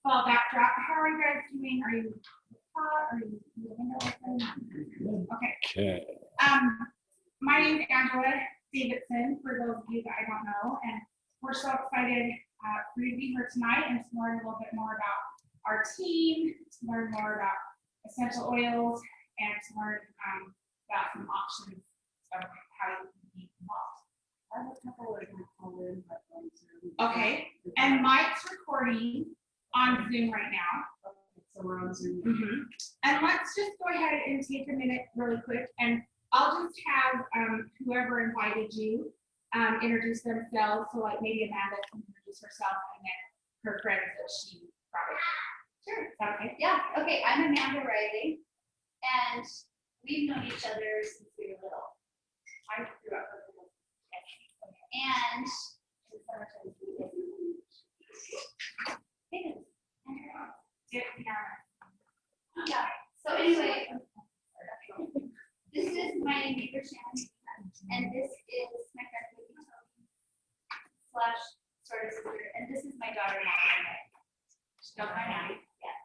fall backdrop. How are you guys doing? Are you hot? Are you window open? Okay. My name is Angela Davidson, for those of you that I don't know, and we're so excited for you to be here tonight and to learn a little bit more about our team, to learn more about essential oils, and to learn about some options of how you can be involved. I have a couple that can call in, but okay, and Mike's recording on Zoom right now. Okay, so we're on Zoom. And let's just go ahead and take a minute really quick, and I'll just have whoever invited you introduce themselves. So like maybe Amanda can introduce herself and then her friends that she brought with her. Sure. Is that okay? Yeah, okay, I'm Amanda Riley, and we've known each other since we were little. I grew up with them. And yeah, so anyway, this is my neighbor Shannon, and this is my friend slash sort of sister, and this is my daughter Natalie. Don't mind Abby. Yeah.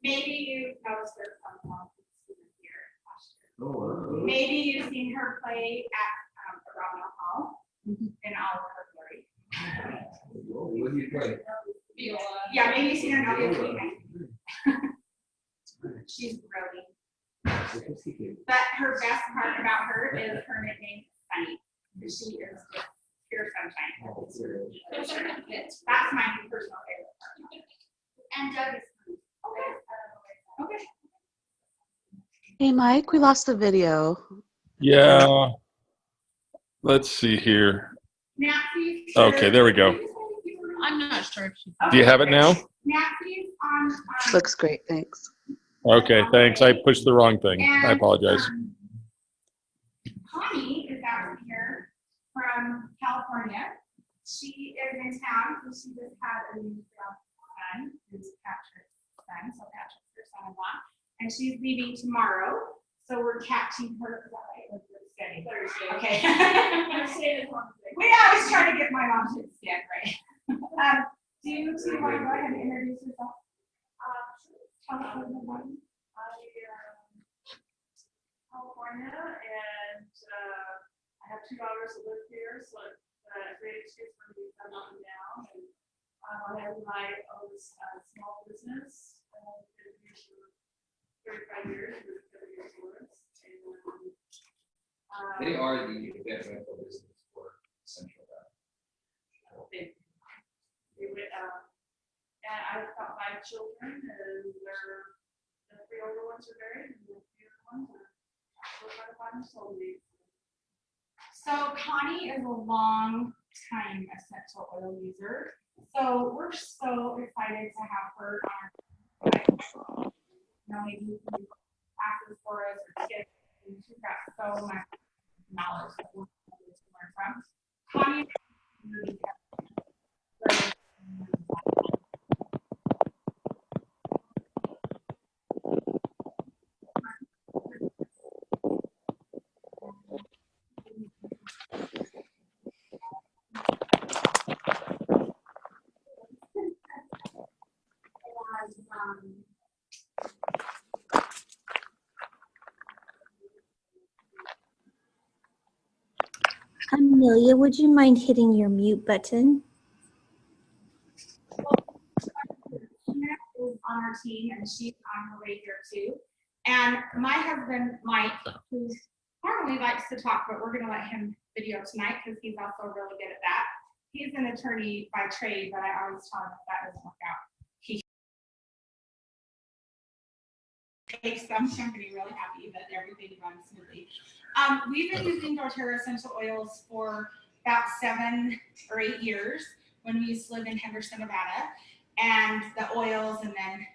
Maybe you noticed her from here last year. Oh, wow. Maybe you've seen her play at Robin Hall in all of her glory. What do you play? Viola. Yeah, maybe you've seen her now. She's brilliant. But her best part about her is her nickname is Sunny. She is just pure sunshine. That's my personal favorite part. And Doug is Okay. Hey, Mike, we lost the video. Yeah. Let's see here. Nancy's Okay, there we go. I'm not sure if she. Do you have it now? Nancy's on. Looks great, thanks. Okay, thanks. I pushed the wrong thing. I apologize. Connie is out here from California. She is in town because she just had a new son, who's Patrick's son, so Patrick's her son-in-law, and she's leaving tomorrow. So we're catching her. Is that right? Thursday. Okay. We always try to get my mom to extend, right? Do you two want to go ahead and introduce yourself? Tell us a little about you. California, and I have 2 daughters that live here, so it's a great excuse for me to come up and down. And I have my own small business. Been here for 35 years with WSORS. They are the vet rental business for Central Valley. And I've got 5 children, and the 3 older ones are married, and the 2 other ones are trying to find their soulmate. So Connie is a long time essential oil user. So we're so excited to have her on our maybe classes for us or tips. And she's got so much knowledge that we're going to learn from. Connie Amelia, would you mind hitting your mute button? is on our team, and she's on her way here too. And my husband, Mike, who normally likes to talk, but we're going to let him video tonight because he's also really good at that. He's an attorney by trade, but I always tell him if that doesn't work out, he takes them. I'm going to be really happy that everything runs smoothly. We've been using doTERRA essential oils for about 7 or 8 years when we used to live in Henderson, Nevada, and the oils and then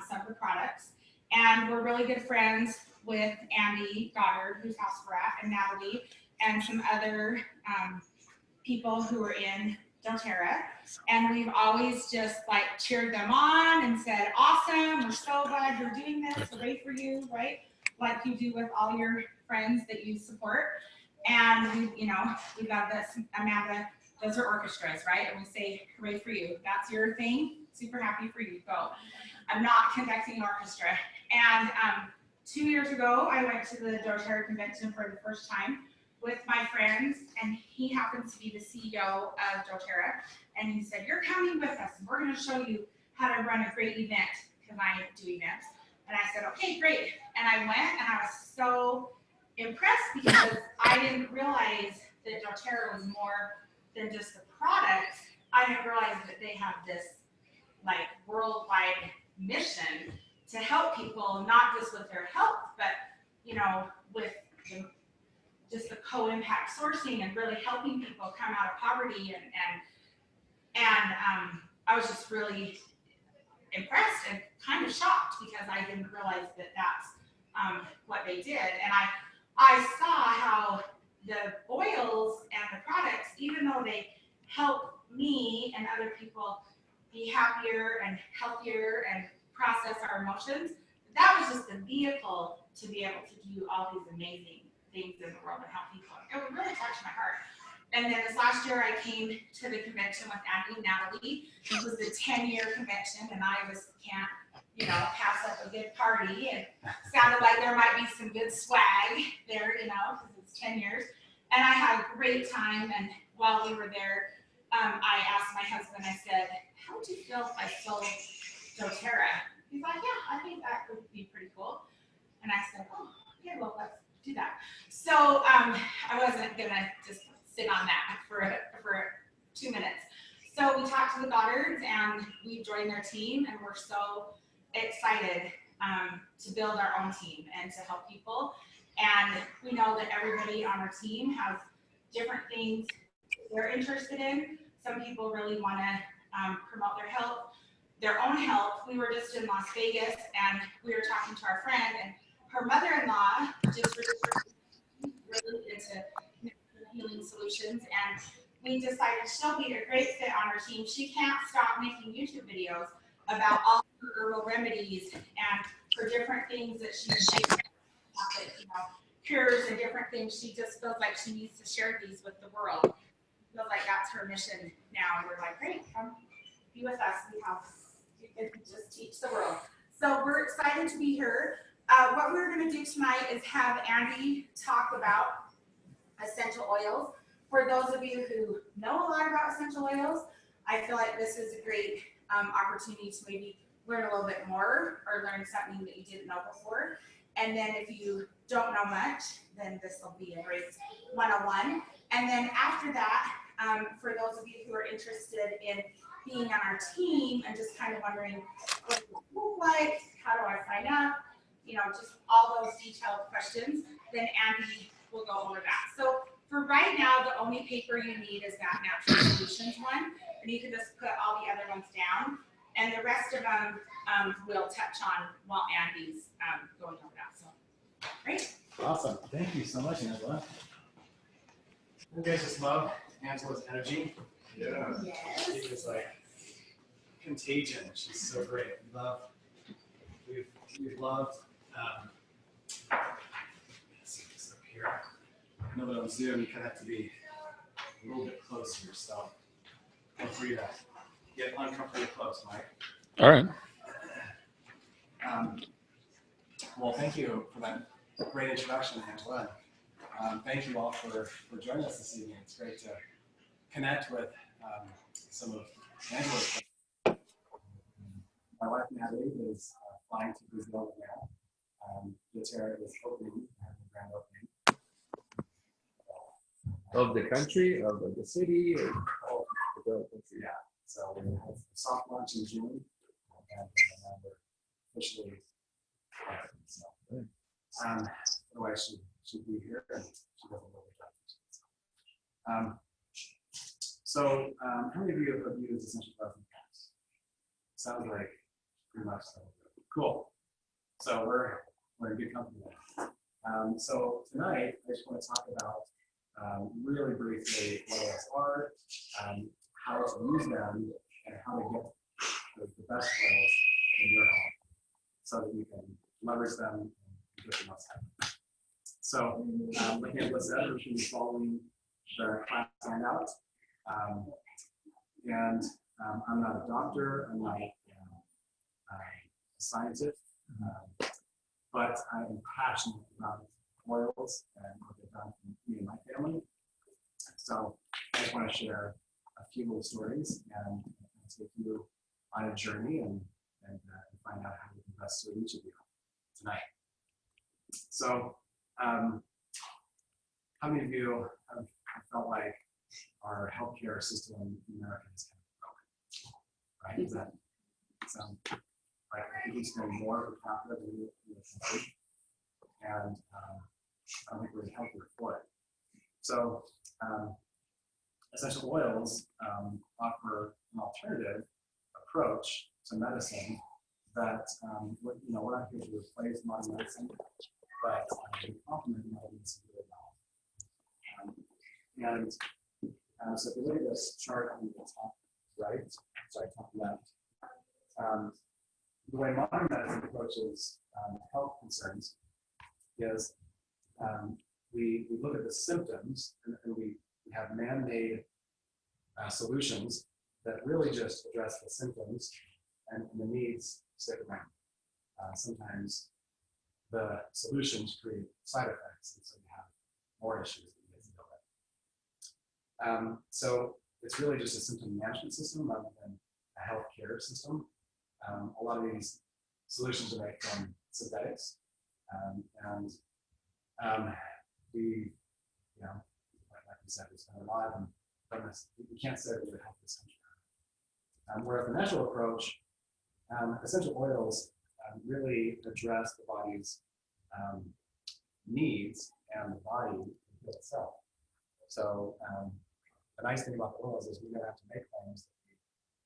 some of the products. And we're really good friends with Andy Goddard, whose house we're at, and Natalie, and some other people who are in doTERRA. And we've always just like cheered them on and said, awesome, we're so glad you're doing this, hooray for you, right? Like you do with all your friends that you support. And we love this. Amanda does her orchestras, right? And we say, hooray for you. That's your thing. super happy for you. Go. I'm not conducting an orchestra. And 2 years ago, I went to the doTERRA convention for the first time with my friends, and he happens to be the CEO of doTERRA. And he said, "You're coming with us, and we're going to show you how to run a great event," because I do events. And I said, "Okay, great." And I went, and I was so impressed because I didn't realize that doTERRA was more than just the product. I didn't realize that they have this like worldwide mission to help people, not just with their health, but with just the co-impact sourcing and really helping people come out of poverty. And I was just really impressed and kind of shocked because I didn't realize that that's what they did. And I saw how the oils and the products, even though they help me and other people be happier and healthier and process our emotions, that was just a vehicle to be able to do all these amazing things in the world and help people. It really touched my heart. And then this last year I came to the convention with Andy and Natalie. It was the 10-year convention, and I just can't, pass up a good party. And sounded like there might be some good swag there, because it's 10 years. And I had a great time. And while we were there, I asked my husband, I said, "How would you feel if I sold doTERRA?" He's like, "Yeah, I think that would be pretty cool." And I said, "Oh, okay, well, let's do that." So I wasn't gonna just sit on that for 2 minutes. So we talked to the Goddards, and we joined their team, and we're so excited to build our own team and to help people. And we know that everybody on our team has different things they're interested in. Some people really want to promote their own health. We were just in Las Vegas, and we were talking to our friend, and her mother-in-law just really into healing solutions, and we decided she'll be a great fit on our team. She can't stop making YouTube videos about all her herbal remedies and her different things that she makes, cures and different things. She just feels like she needs to share these with the world. Feels like that's her mission now. And we're like, "Great, come be with us. You can just teach the world." So we're excited to be here. What we're going to do tonight is have Andy talk about essential oils. For those of you who know a lot about essential oils, I feel like this is a great opportunity to maybe learn a little bit more or learn something that you didn't know before. And then if you don't know much, then this will be a great 101. And then after that, for those of you who are interested in being on our team and just kind of wondering what it look like, how do I sign up, just all those detailed questions, then Andy will go over that. So for right now, the only paper you need is that Natural Solutions one, and you can just put all the other ones down, and the rest of them we'll touch on while Andy's going over that. So, great. Awesome. Thank you so much, Angela. You guys just love Angela's energy. Yeah. Yes. She is like contagion. She's so great. We've loved. Let's see this up here. I know that on Zoom you kind of have to be a little bit closer, so feel free to get uncomfortably close, Mike. All right. Well, thank you for that great introduction, Angela. Thank you all for joining us this evening. It's great to connect with some of Angela's. My wife, Natalie, is flying to Brazil now. doTERRA is opening, the grand opening. Of the country, of the city, or the country? Yeah, so we're going to have a soft launch in June, and then we're officially so. Otherwise, she'd be here, and she doesn't know the job. So, how many of you have used Essential Oils in the past? Sounds like pretty much so. Cool. So we're in good company now. So tonight, I just want to talk about really briefly what oils are, how to use them, and how to get the best oils in your home so that you can leverage them and get the most out of them. So, like Angela said, we're going to be following the class handout. And I'm not a doctor, I'm not a scientist, but I am passionate about oils and what they've done for me and my family. So I just want to share a few little stories and take you on a journey and find out how we can best serve each of you tonight. So, how many of you have felt like our healthcare system in America is kind of broken? Right? Does that sound like we spend more per capita than we country? And I don't think we're healthier for it. So, essential oils offer an alternative approach to medicine that we're not here to replace modern medicine, but to complement modern medicine really well. So if you look at this chart on the top right, top left, the way modern medicine approaches health concerns is we look at the symptoms and we have man-made solutions that really just address the symptoms and the needs stick around. Sometimes the solutions create side effects, and so you have more issues that you need to deal with. So it's really just a symptom management system rather than a healthcare system. A lot of these solutions are made from synthetics, and we, like we said, we spend a lot on this. We can't say we're help this country. Whereas the natural approach, essential oils really address the body's needs and the body itself. So the nice thing about the oils is we don't have to make claims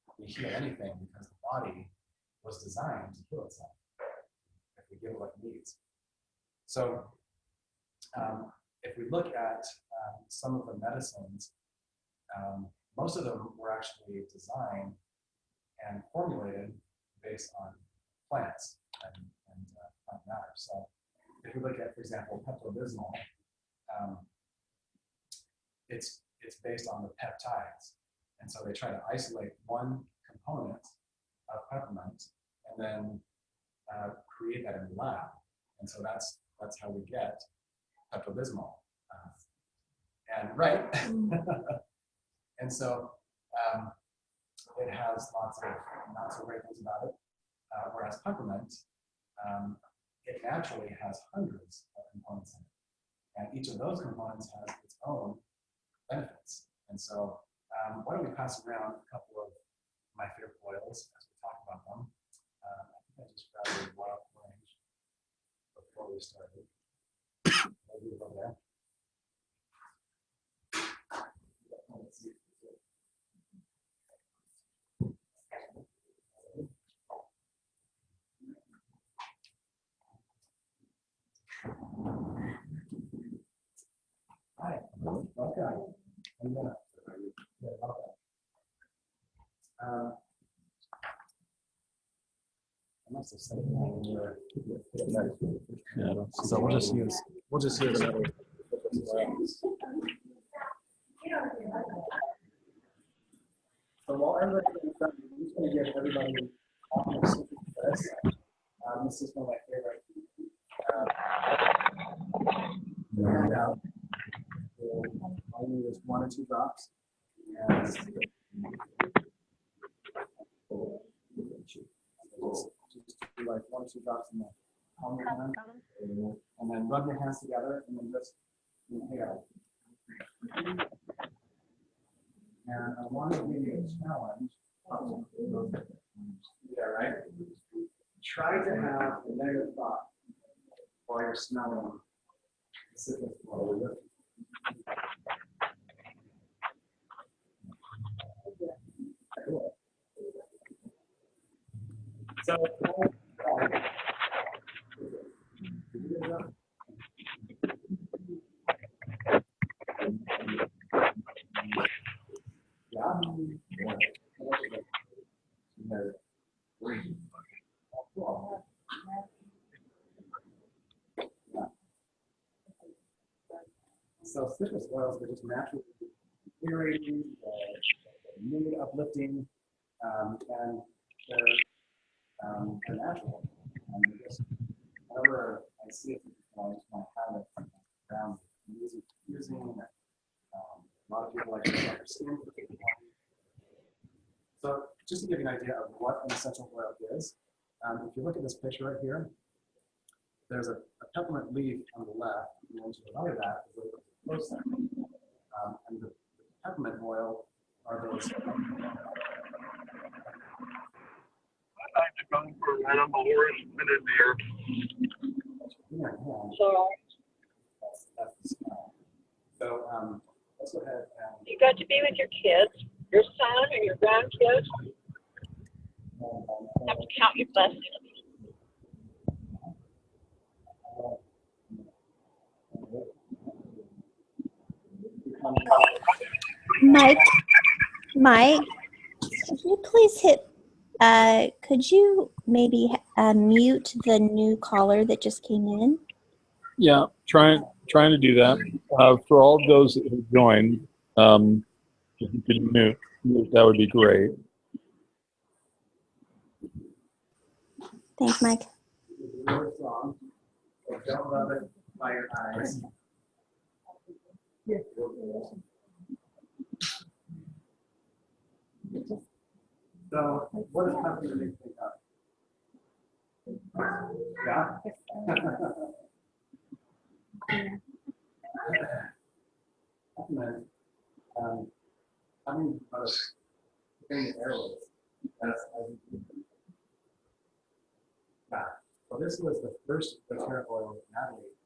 that we heal anything because the body was designed to heal itself if we give it what it needs. So if we look at some of the medicines, most of them were actually designed and formulated based on plants and plant matter. So if we look at, for example, Pepto-Bismol, it's based on the peptides. And so they try to isolate one component of peppermint and then create that in the lab. And so that's how we get Pepto-Bismol. And so it has lots of great things about it. Whereas peppermint, it naturally has hundreds of components in it. And each of those components has its own benefits. And so why don't we pass around a couple of my favorite oils as we talk about them. I think I just grabbed a wild orange before we started. Maybe over there. Let's see. Hi. Okay. I must have said it wrong. So we'll just use another. So while everybody is done, I'm just going to give everybody this. This is one of my favorite. Handout. All you need is 1 or 2 drops. And just do like 1 or 2 drops in the palm of your hand. And then rub your hands together and then just inhale. And I want to give you a challenge. Yeah, right? Try to have a negative thought while you're smelling the citrus oil. So, so citrus oils are just naturally invigorating, mood uplifting, And they're natural. Just whenever I see it, I just want to have it around using a lot of people like to use their skin. So just to give you an idea of what an essential oil is, if you look at this picture right here, there's a peppermint leaf on the left, and to the right of that is a rose. And the peppermint oil are those. I'd like to come for Madam harassment in there. That's the smell. So let's go ahead and. You got to be with your kids, your son and your grandkids. You have to count your blessings. Mike, could you please could you maybe mute the new caller that just came in? Yeah, trying to do that. For all of those that have joined, if you could mute, that would be great. Thanks, Mike. Don't love it by your eyes. So, what is happening to make things up? Yeah? I mean, the airways. Yeah. So this was the first doTERRA oil navigate.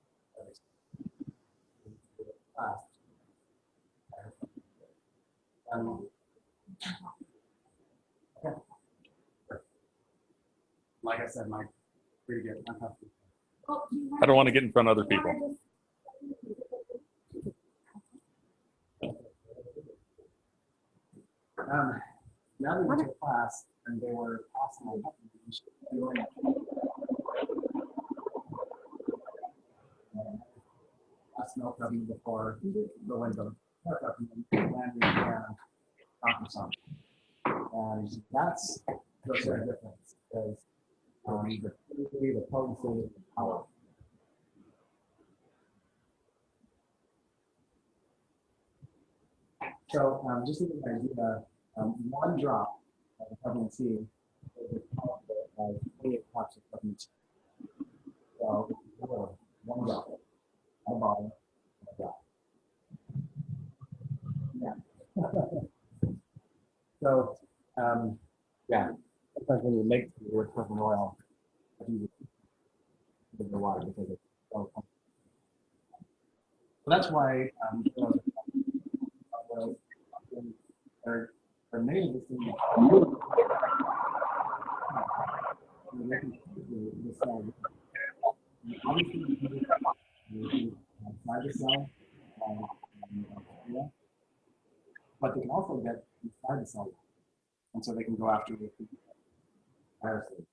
Okay. Like I said, Mike, pretty good. I don't want to get in front of other people. Now we went to class and they were passing on that's no problem before the window. And that's the difference because the potency, the power. So just to give you an idea, one drop of vitamin C is as powerful as 28 parts of vitamin C. So one drop, a bottle, a drop. Yeah. So yeah, sometimes when you make the word purple oil, I use it in the water because it's so comfortable. So that's why are made this thing. Inside the cell, but they can also get inside the cell, and so they can go after the viruses,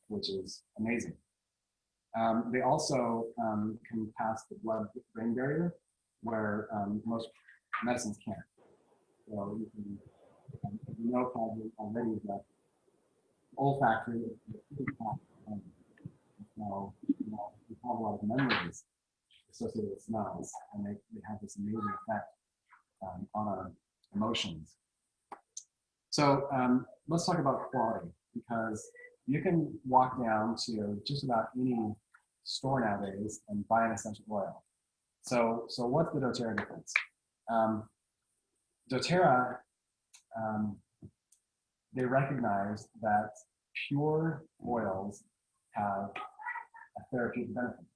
which is amazing. They also can pass the blood-brain barrier, where most medicines can't. So you can, you know probably already that olfactory is now, we have a lot of memories associated with smells, and they have this amazing effect on our emotions. So let's talk about quality, because you can walk down to just about any store nowadays and buy an essential oil. So what's the doTERRA difference? doTERRA, they recognize that pure oils have a therapeutic benefit.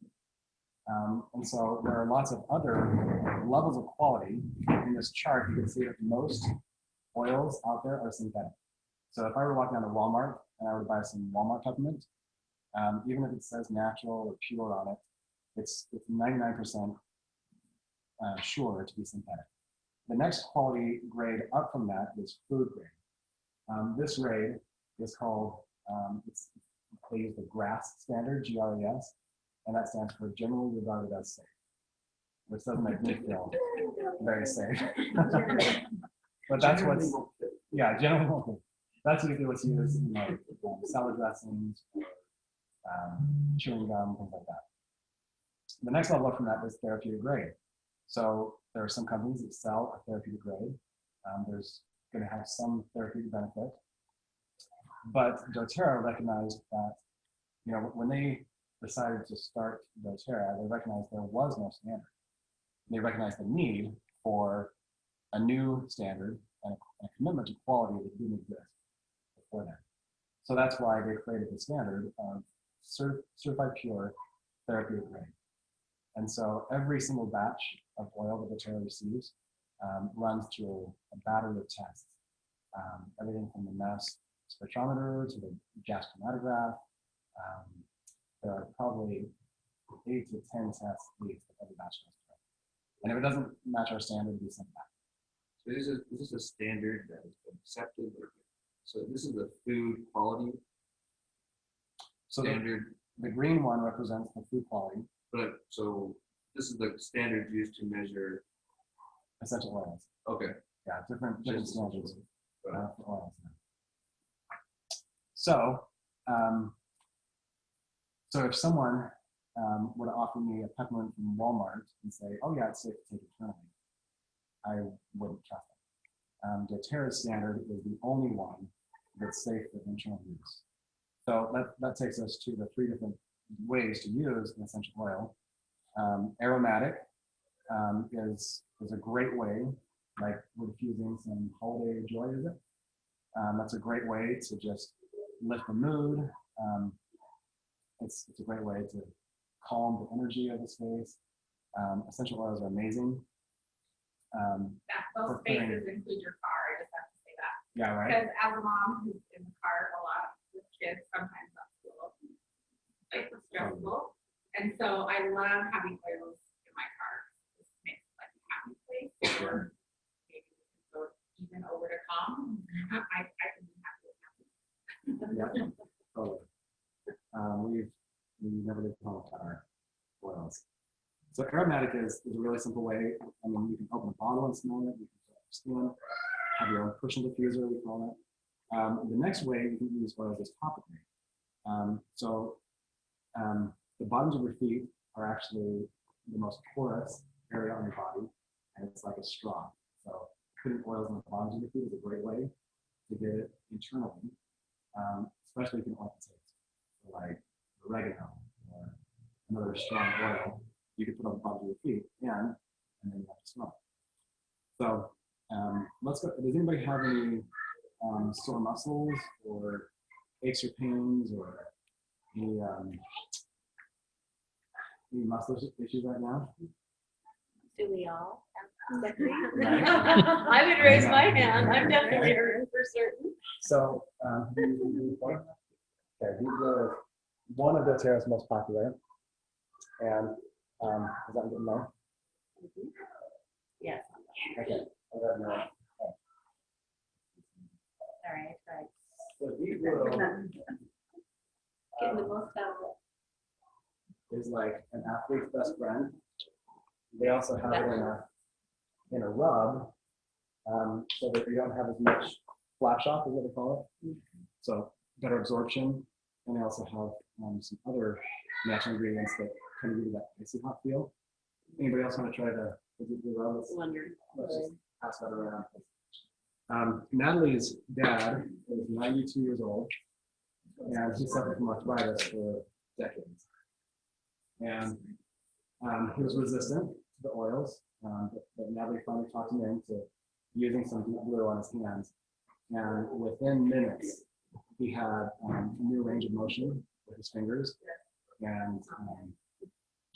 And so there are lots of other levels of quality. In this chart, you can see that most oils out there are synthetic. So if I were to walk down to Walmart and I were to buy some Walmart peppermint, even if it says natural or pure on it, it's 99% sure to be synthetic. The next quality grade up from that is food grade. This grade is called, they use the GRAS standard, G-R-A-S, and that stands for generally regarded as safe, which doesn't make me feel very safe. But that's what's, yeah, generally. that's usually what's used in like salad dressings, or, chewing gum, things like that. The next level up from that is therapeutic grade. So there are some companies that sell a therapeutic grade. There's going to have some therapeutic benefit, but doTERRA recognized that, you know, when they decided to start doTERRA, they recognized there was no standard. They recognized the need for a new standard and a commitment to quality that didn't exist before then. So that's why they created the standard of certified pure therapeutic grade. And so every single batch of oil that doTERRA receives runs through a battery of tests. Everything from the mass spectrometer to the gas chromatograph. There are probably 8 to 10 tests at least that every batch goes through. And if it doesn't match our standard, we send it back. So this is a standard that has been accepted. So this is the food quality So standard. the green one represents the food quality, But so this is the standard used to measure. essential oils. Okay. Yeah, different Just standards Right. for oils. So, so if someone were to offer me a peppermint from Walmart and say, "Oh yeah, it's safe to take eternally," I wouldn't trust it. doTERRA's standard is the only one that's safe for internal use. So that takes us to the 3 different ways to use an essential oil. Aromatic is a great way, like we're diffusing some holiday joy, is it? That's a great way to just lift the mood. It's a great way to calm the energy of the space. Essential oils are amazing. Those spaces include your car, I just have to say that. Yeah, right. Because as a mom who's in the car a lot with kids, sometimes that's a little like stressful. And so I love having oils in my car. This makes it like a happy place. Or maybe we can go even over to calm. I can be happy with happy. Yeah, totally. We never did call it our oils. So aromatic is a really simple way. I mean, you can open a bottle and smell it. You can put it on your skin, have your own personal diffuser, we call it. The next way you can use oils is topically. The bottoms of your feet are actually the most porous area on your body, and it's like a straw. So putting oils on the bottoms of your feet is a great way to get it internally, especially if you don't like the taste. So like oregano or another strong oil, you can put on the bottom of your feet, and then you have to smell it. So let's go. Does anybody have any sore muscles or aches or pains or any muscle issues right now? Do we all? Right. I would raise my hand. I'm definitely hurting for certain. So, okay, these are one of doTERRA's most popular, and is that good enough? Yes. Okay, I'll let know. All right, right. So these little Getting the most out of is like an athlete's best friend. They also have it in a rub, so that you don't have as much flash off, is what they call it. So better absorption, and they also have some other natural ingredients that kind of give you that icy hot feel. Anybody else want to try the rub? Let's just pass that around. Natalie's dad is 92 years old, and he suffered from arthritis for decades. And he was resistant to the oils, but Natalie finally talked him into using some deep glue on his hands. And within minutes, he had a new range of motion with his fingers, and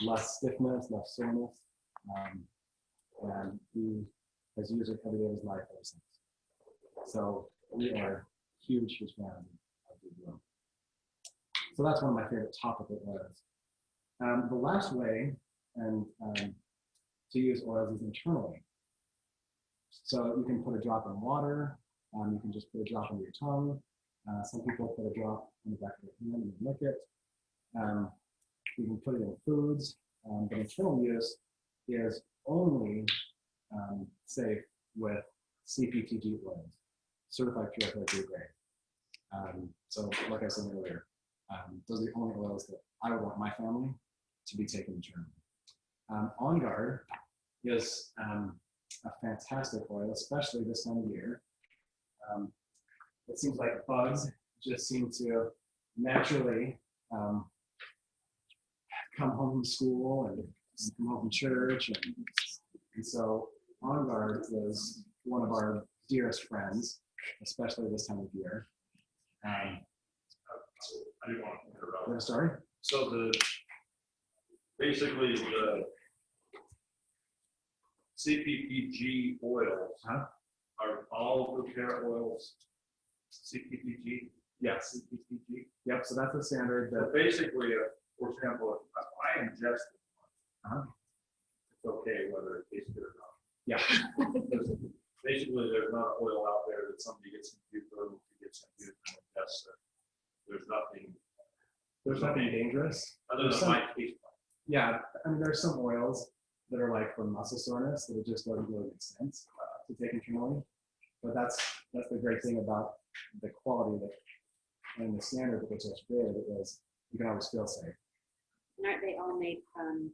less stiffness, less soreness. And he has used it every day of his life ever since. So we are huge fans of deep glue. So that's one of my favorite topical oils. The last way to use oils is internally. So you can put a drop in water, you can just put a drop on your tongue. Some people put a drop on the back of their hand and lick it. You can put it in foods, but internal use is only safe with CPTG oils, certified pure therapeutic grade. So like I said earlier, those are the only oils that I would want my family to be taking internally. On Guard is a fantastic oil, especially this time of year. It seems like bugs just seem to naturally come home from school and come home from church. And so On Guard is one of our dearest friends, especially this time of year. I do want to interrupt. We're sorry? So basically the CPPG oils are all the hair oils CPPG? Yes. CPPG? Yep, so that's the standard But that, basically, for example, if I ingest it, it's okay whether it tastes good or not. yeah, Because basically, there's not an oil out there that somebody gets confused with, gets confused and ingests it. there's nothing dangerous. Other There's than some- my taste. Yeah, I mean, there's some oils that are like for muscle soreness that it just doesn't really make sense to take internally. But that's the great thing about the quality that and the standard that was created is you can always feel safe. And aren't they all made from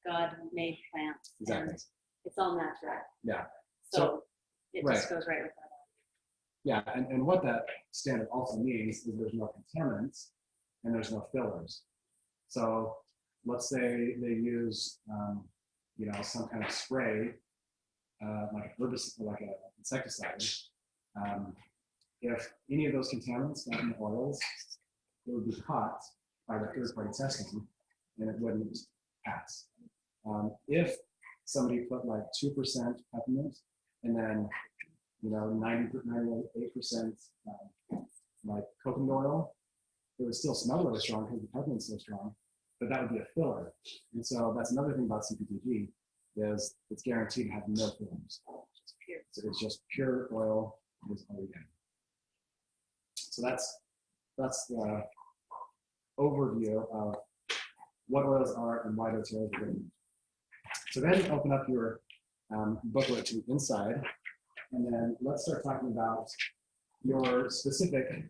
God-made plants? Exactly. And it's all natural. Yeah. So it right. just goes right with that. Yeah, and what that standard also means is there's no contaminants and there's no fillers. So let's say they use, some kind of spray, like a herbicide, like an insecticide. If any of those contaminants got in the oils, it would be caught by the third-party testing, and it wouldn't pass. If somebody put like 2% peppermint and then 98% like coconut oil, it would still smell really strong because the peppermint's so strong, but that would be a filler. And so that's another thing about CPTG is it's guaranteed to have no fillers. So it's just pure oil with all you get. So that's the overview of what oils are and why those oils are good. So then open up your booklet to the inside, and then let's start talking about your specific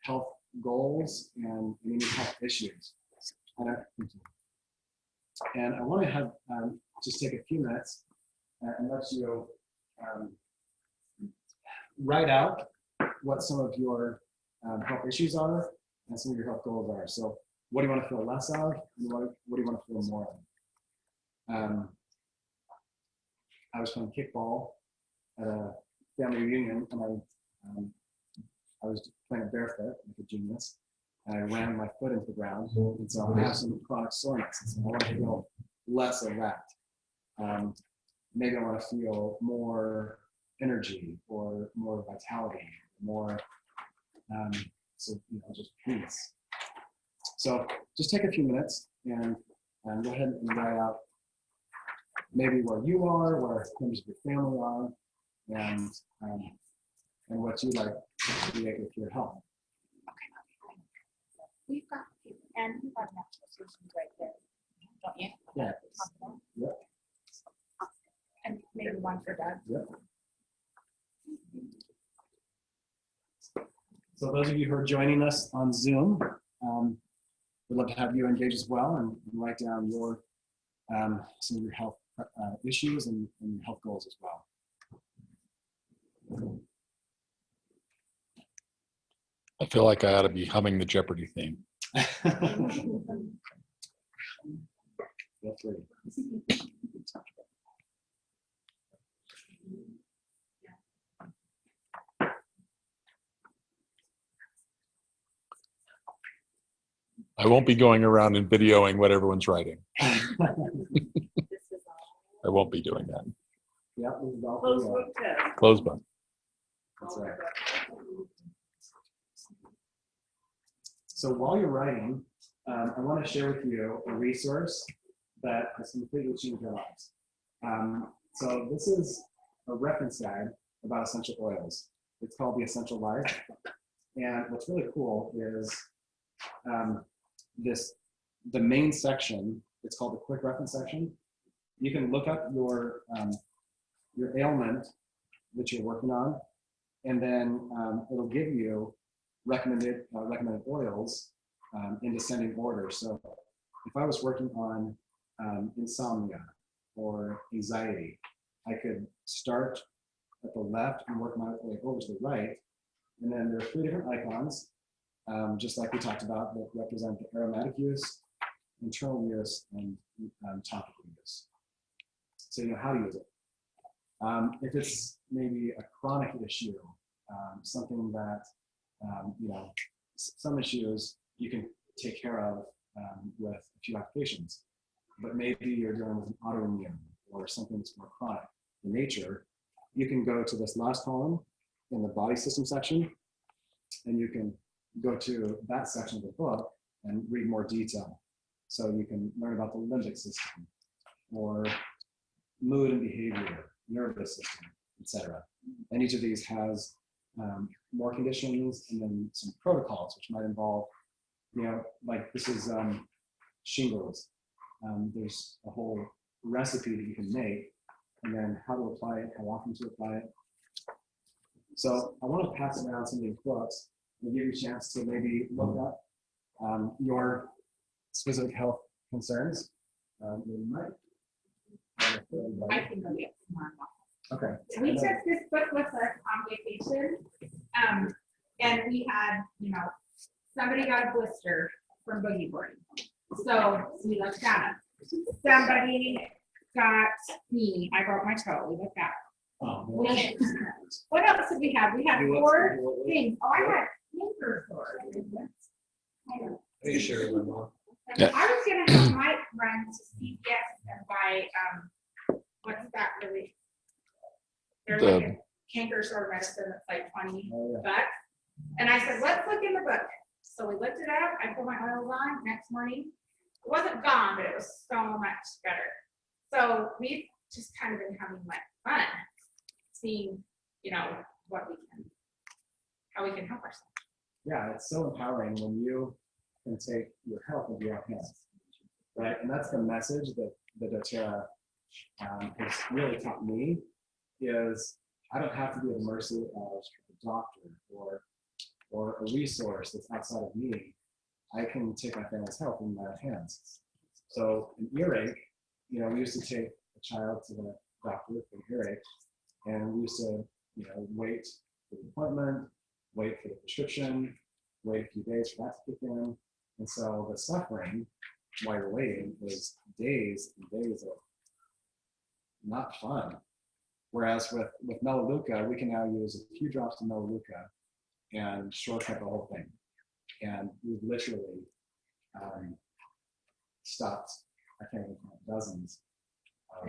health goals and any health issues. And I want to have just take a few minutes and let you write out what some of your health issues are and some of your health goals are. So what do you want to feel less of, and what do you want to feel more of? I was playing kickball at a family reunion, and I was playing it barefoot like a genius, and I ran my foot into the ground, and so I have some chronic soreness, and so I want to feel less of that. Maybe I want to feel more energy or more vitality, more just peace. So just take a few minutes and go ahead and write out maybe where you are, where members of your family are, and what you'd like to create with your health. We've got, and we've got natural solutions right there, don't you? Yeah. Yep. And maybe one for Doug. Yep. So those of you who are joining us on Zoom, we'd love to have you engage as well and write down your some of your health issues and your health goals as well. I feel like I ought to be humming the Jeopardy theme. That's right. I won't be going around and videoing what everyone's writing. I won't be doing that. Yeah, this is all Close for you. book test. Close book. That's right. So while you're writing, I want to share with you a resource that has completely changed your lives. So this is a reference guide about essential oils. It's called The Essential Life. And what's really cool is the main section, it's called the quick reference section. You can look up your ailment that you're working on, and then it'll give you recommended oils in descending order. So if I was working on insomnia or anxiety, I could start at the left and work my way over to the right. And then there are 3 different icons, just like we talked about, that represent the aromatic use, internal use, and topical use. So you know how to use it. If it's maybe a chronic issue, something that, some issues you can take care of with a few applications, but maybe you're dealing with an autoimmune or something that's more chronic in nature, you can go to this last column in the body system section, and you can go to that section of the book and read more detail. So you can learn about the limbic system or mood and behavior, nervous system, etc. And each of these has more conditions and then some protocols, which might involve, like this is shingles. There's a whole recipe that you can make, and then how to apply it, how often to apply it. So I want to pass around some of these books and give you a chance to maybe look up your specific health concerns. You might. I can go get some more. Okay. We took this book with us on vacation, and we had, somebody got a blister from boogie boarding. So we looked at it. Somebody got me, I broke my toe, we looked at it. What else did we have? We had 4 things. Oh, I had canker sores. Are you sure, my mom? Yeah. I was gonna have Mike run to CVS and buy, what's that really? There's like a canker sore medicine that's like 20 bucks. And I said, let's look in the book. So we looked it up. I put my oils on next morning. It wasn't gone, but it was so much better. So we've just kind of been having like fun, seeing, how we can help ourselves. Yeah, it's so empowering when you can take your health into your own hands, right? And that's the message that doTERRA has really taught me, is I don't have to be at the mercy of a doctor or a resource that's outside of me. I can take my family's health in my hands. So an earache, we used to take a child to the doctor for an earache, and we used to, wait for the appointment, wait for the prescription, wait a few days for that to kick in. And so the suffering while you're waiting is days and days of not fun. Whereas with Melaleuca, we can now use a few drops of Melaleuca and shortcut the whole thing. And we've literally stopped, I can't even count, dozens of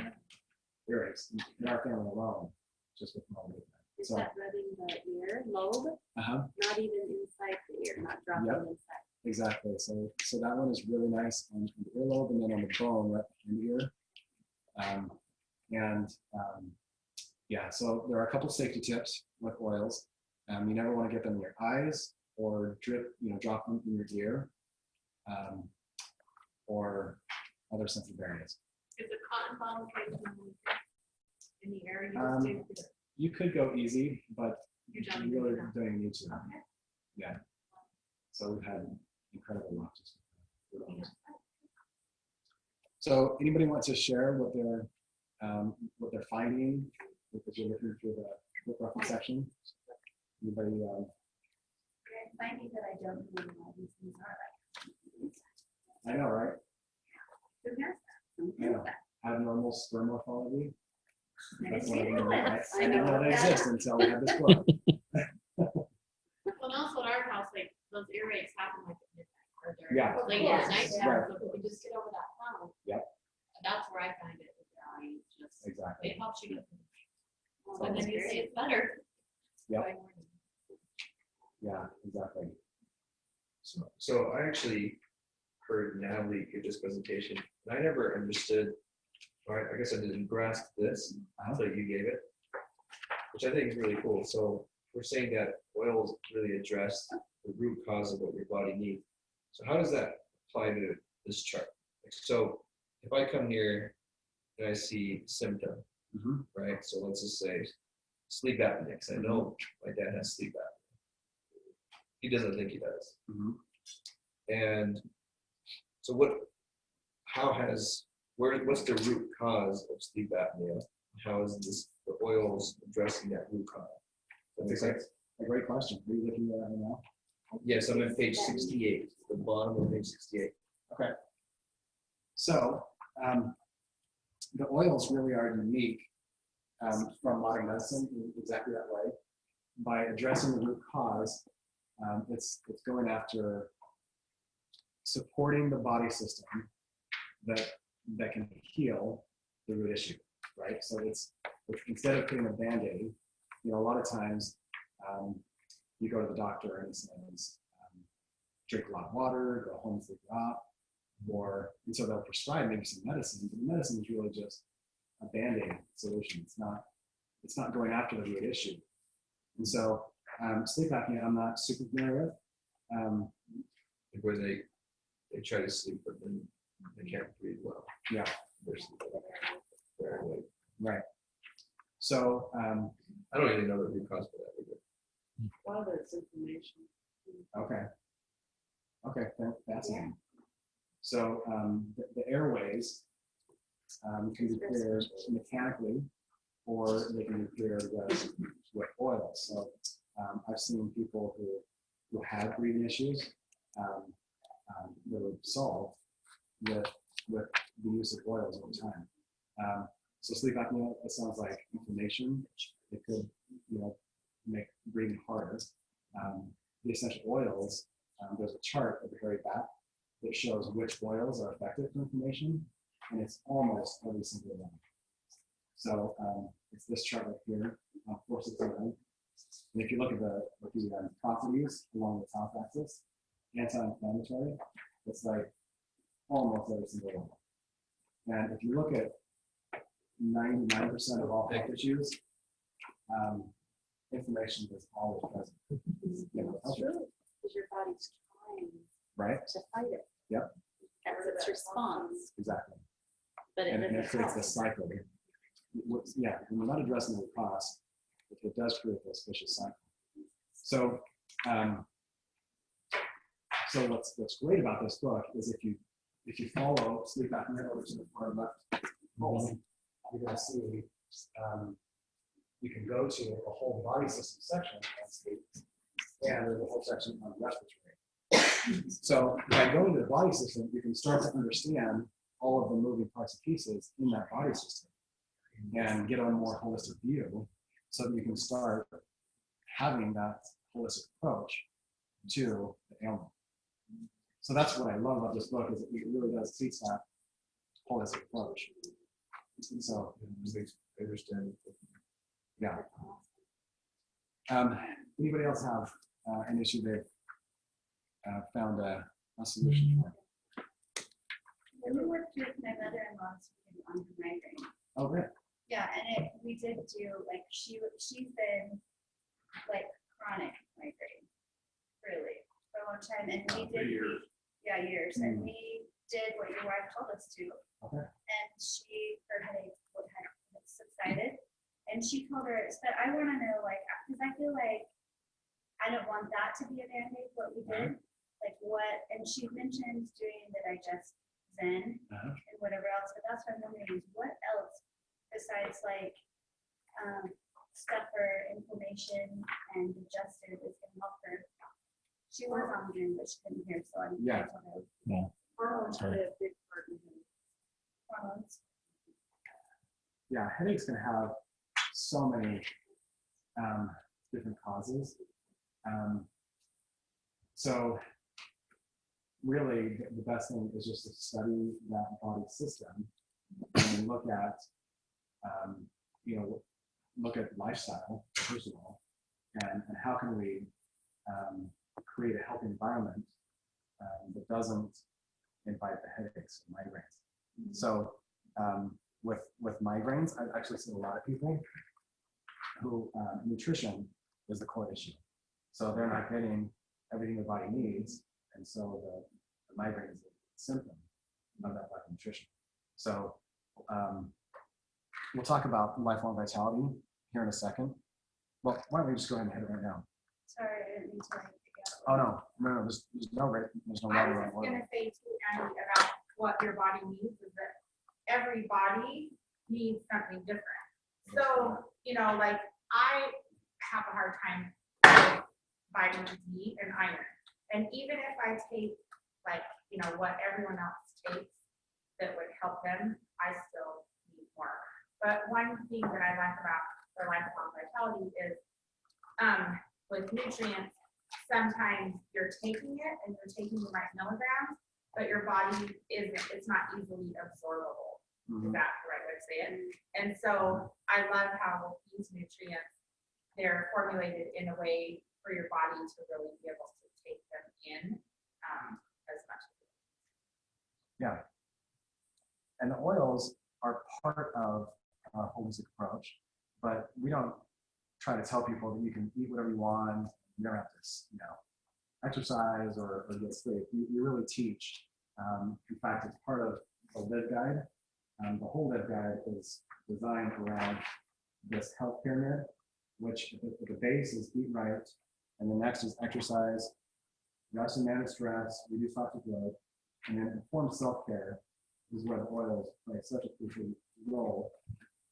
earaches in our family alone, just with Melaleuca. Is So, that rubbing the ear lobe? Not even inside the ear, not dropping inside. exactly. So that one is really nice on the earlobe and then on the bone right behind the ear. Yeah, so there are a couple safety tips with oils. You never want to get them in your eyes or drop them in your ear or other sensitive areas. Is a cotton ball in the air? You just do You could go easy, but You you don't really need to. don't need to. Okay. Yeah. So we've had incredible luck. So anybody want to share what they're finding if you're looking through the book reference section? Anybody? I'm finding that I don't know why these things are like. I know, right? Who has that? Yeah. Abnormal sperm morphology. That's one of I them. know I it. didn't know they exist until we had this book. Well, and also at our house, like those earaches happen like at midnight or during Yeah. late Yes. at night. Right. So if we just get over that hump. Yep. That's where I find it with the eyes, just, Exactly. it helps you get through the night. And then you say it's better. Yep. by morning. Yeah, exactly. So I actually heard Natalie give this presentation, and I never understood, or I guess I didn't grasp this until you gave it, which I think is really cool. So we're saying that oils really address the root cause of what your body needs. So how does that apply to this chart? So if I come here and I see symptom, right? So let's just say sleep apnea, because I know my dad has sleep apnea. he doesn't think he does. Mhm. And so what's the root cause of sleep apnea? How is the oils addressing that root cause? That makes sense? A great question. Are you looking at that right now? Yes, I'm at page 68, the bottom of page 68. Okay. So the oils really are unique from modern medicine in exactly that way. By addressing the root cause, it's going after supporting the body system that can heal the root issue, right? So it's instead of putting a Band-Aid, a lot of times you go to the doctor and he says, drink a lot of water, go home, sleep it off, and so they'll prescribe maybe some medicine, but the medicine is really just a Band-Aid solution. It's not going after the root issue. And so sleep apnea, I'm not super familiar with. Where they try to sleep, but then they can't breathe well. Yeah. They're sleeping. They're awake. Right. So I don't even know the root cause for that either. A lot of it's information. okay. Okay, fascinating. So the airways can be cleared mechanically, or they can be cleared with oil. So I've seen people who have breathing issues that were solved with the use of oils over time. So sleep apnea, it sounds like inflammation. It could, make breathing harder. The essential oils, there's a chart at the very back that shows which oils are effective for inflammation, and it's almost every single one. So it's this chart right here, 469. And if you look at the properties along the top axis, anti-inflammatory, it's like almost every single one. And if you look at 99% of all health issues, inflammation is always present. It's true, because your body's trying Right? to fight it. Yep. That's its response, Exactly. but it And it doesn't creates help. this cycle. Yeah, when we're not addressing the cause, it does create this vicious cycle. So, so what's great about this book is if you follow sleep apnea over to the far left, you're going to see you can go to a whole body system section on sleep, and there's a whole section on respiratory. So by going to the body system, you can start to understand all of the moving parts and pieces in that body system and get a more holistic view so that you can start having that holistic approach to the ailment. So that's what I love about this book, is it really does teach that holistic approach. And so I understand. yeah. Anybody else have an issue they've found a solution for? When we worked with my mother-in-law's on her migraine. Oh, great. Yeah, and we did do, like, she's been like chronic migraine, really, for a long time, and we did. Years. Yeah, years, and we did what your wife told us to. Okay. And her headache had subsided, and she told her, but I want to know, like, because I feel like I don't want that to be a Band-Aid, what we did, like what, and she mentioned doing the Digest Zen and whatever else, but that's what I'm wondering is what else besides like stuff for inflammation and digestive is going to help her. She was on Zoom, but she couldn't hear, so I'm. Yeah. Hormones play a big part in it. Hormones. Yeah, headaches can have so many different causes. So really, the best thing is just to study that body system and look at, look at lifestyle, first of all, and how can we create a healthy environment that doesn't invite the headaches and migraines. So with migraines, I've actually seen a lot of people who nutrition is the core issue. So they're not getting everything the body needs, and so the migraine is a symptom of that lack of nutrition. So we'll talk about lifelong vitality here in a second. Well, why don't we just go ahead and hit it right now? Sorry, I didn't mean to. Oh, no, there's no rate, there's no I water was on just oil. gonna say too, Andy, about what your body needs is that every body needs something different. So, you know, like I have a hard time with vitamin D and iron. And even if I take like, you know, what everyone else takes that would help them, I still need more. But one thing that I like about the Lifelong Vitality is with nutrients, sometimes you're taking it and you're taking the right milligrams, but your body it's not easily absorbable. Is that the right way to say it? And so I love how these nutrients, they're formulated in a way for your body to really be able to take them in as much as it. Yeah. And the oils are part of a holistic approach, but we don't try to tell people that you can eat whatever you want. You don't have to, you know, exercise or get sleep. We really teach. In fact, it's part of the Live Guide. The whole Live Guide is designed around this health pyramid, which at the base is eat right, and the next is exercise, rest and manage stress, reduce toxic load, and then informed self-care is where the oils play such a crucial role,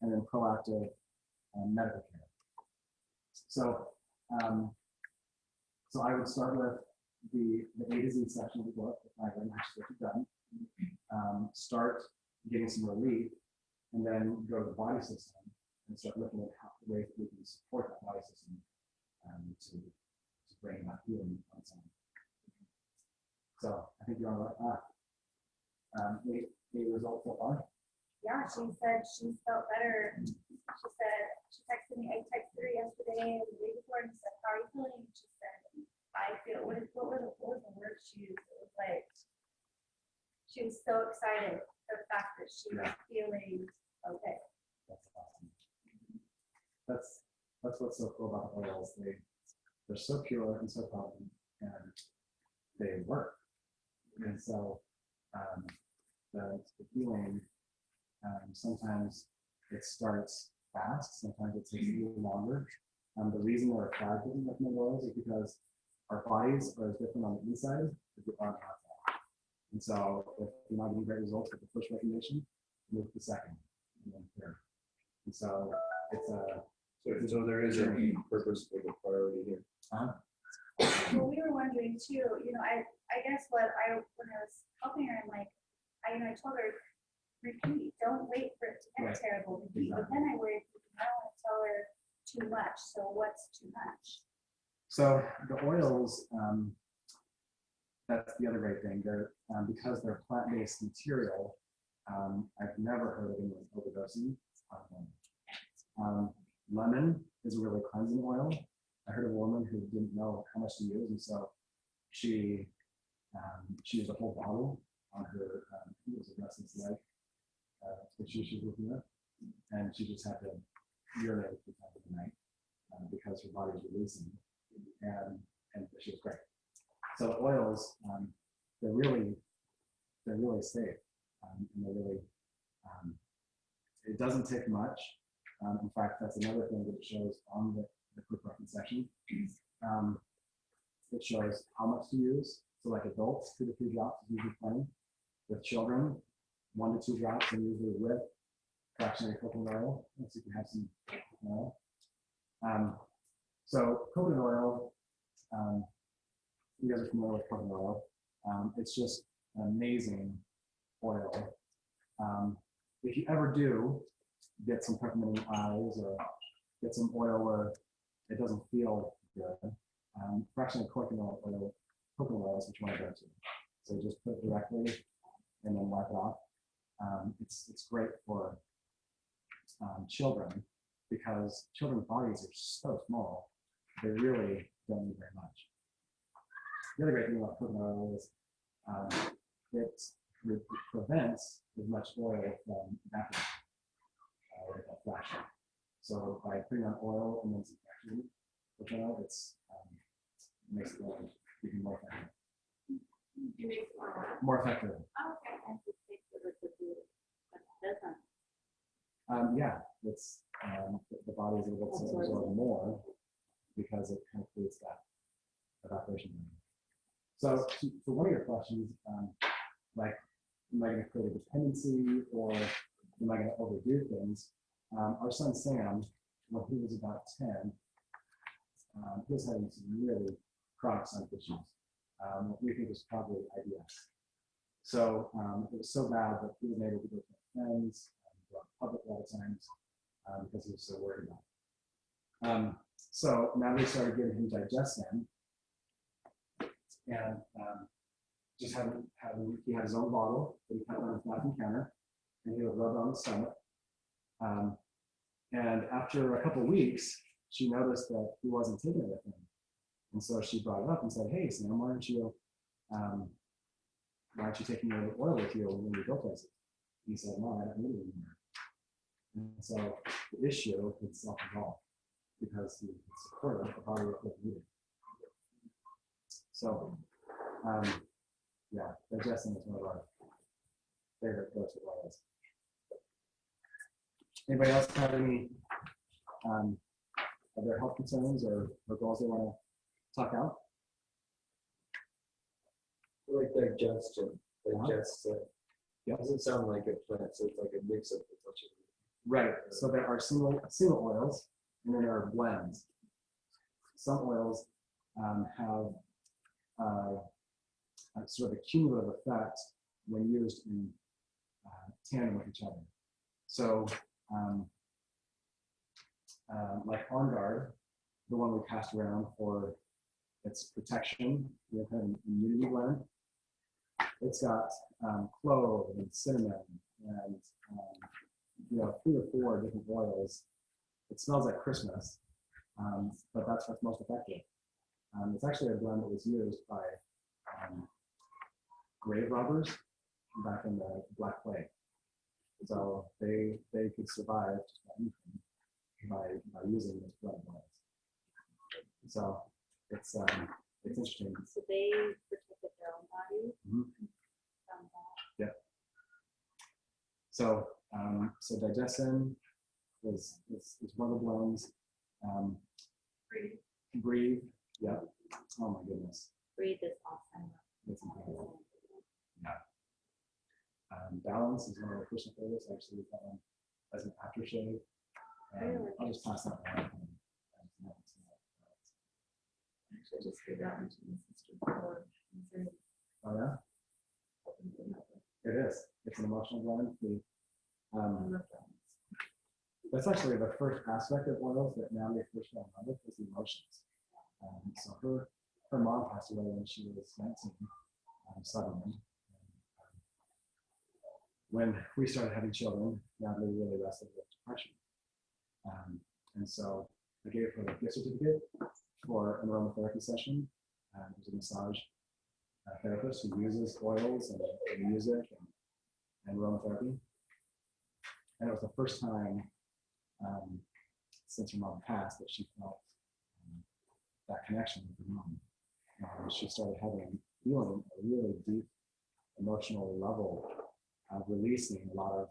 and then proactive medical care. So, so I would start with the A to Z section of the book, which is what you've done. Start getting some relief, and then go to the body system and start looking at how the ways that we can support that body system to bring about healing on its own. So I think you're on the right path. Any results so far? Yeah, she said she felt better. She said, she texted me, I texted her yesterday and the day before and said, how are you feeling? She said, I feel, what was the word she used? It was like, she was so excited, the fact that she was feeling okay. That's awesome. That's what's so cool about the oils. They're so pure and so potent, and they work. And so the healing, sometimes it starts fast, sometimes it takes a little longer. The reason we're attracted to recommend oils is because our bodies are as different on the inside as they are on the outside. And so if you're not getting great results with the first recommendation, move to the second and then third. And so it's a So there is a purpose for the priority here. Well, we were wondering too, you know, I guess when I was helping her, I'm like, I told her, repeat, don't wait for it to get terrible, repeat. But then I worried, I don't want to tell her too much. So what's too much? So the oils, that's the other great thing. They're because they're plant-based material. I've never heard of anyone overdosing on lemon is a really cleansing oil. I heard of a woman who didn't know how much to use, and so she used a whole bottle on her. It was a Restless Leg issue she was looking at, and she just had to urinate 3 times a night because her body was releasing, and she was great. So the oils, they're really safe, and they're really. It doesn't take much. In fact, that's another thing that it shows on the quick reference section. It shows how much to use. So like adults, 2 to 3 drops is usually plenty. With children, 1 to 2 drops, and usually with fractionated coconut oil. So you can have some oil. So coconut oil, you guys are familiar with coconut oil. It's just an amazing oil. If you ever do get some peppermint in your eyes or get some oil where it doesn't feel good, fractionated coconut oil is what you want to go to. So just put it directly and then wipe it off. It's great for children because children's bodies are so small, they really don't need very much. The other great thing about coconut oil is it prevents as much oil from evaporating with that fraction. So by putting on oil and then some fractionated coconut oil, it makes the oil even more effective. More effective. Yeah, it's the body is able to absorb more because it kind of creates that evaporation. So for one of your questions, like, am I going to create a dependency or am I going to overdo things? Our son Sam, when he was about 10, he was having some really chronic stomach issues. What we think was probably IBS. So it was so bad that he wasn't able to go to friends, go out in public a lot of times because he was so worried about it. So now they started giving him Digestin, and just having he had his own bottle that he kept on his bathroom counter, and he would rub it on his stomach. And after a couple of weeks, she noticed that he wasn't taking it with him, and so she brought it up and said, "Hey, Sam, why aren't you taking your oil with you when you go places?" And he said, "No, I don't need it anymore." And so the issue is self-involved because he supported the body what he needed. So, yeah, digestion is one of our favorite go-to oils. Anybody else have any other health concerns or goals they want to talk out? Like digestion. Doesn't sound like a plant, so it's like a mix of a bunch of. Right. So there are single oils, and then there are blends. Some oils have a sort of a cumulative effect when used in tandem with each other. So, like On Guard, the one we passed around for its protection, we have an immunity blend. It's got clove and cinnamon and 3 or 4 different oils. It smells like Christmas, but that's what's most effective. It's actually a blend that was used by grave robbers back in the Black Plague. So they could survive just by anything by using this blend of oils. So it's interesting. So they protected their own body. Mm-hmm. From that. Yeah. So Digestin is one of the blends. Breathe. Yeah. Oh my goodness. Breathe is awesome. It's incredible. Yeah. Balance is one of our personal favorites. I actually use that one as an aftershave. I'll just pass that one. Actually, just give that one to my sister for. Oh yeah. It is. It's an emotional blend. That's actually the first aspect of oils that Natalie first fell in love with was the emotions. So her mom passed away when she was 19, suddenly. When we started having children, Natalie really wrestled with depression. And so I gave her a gift certificate for an aromatherapy session. There's a massage therapist who uses oils and music and aromatherapy. And it was the first time since her mom passed that she felt that connection with her mom. She started feeling a really deep emotional level of releasing a lot of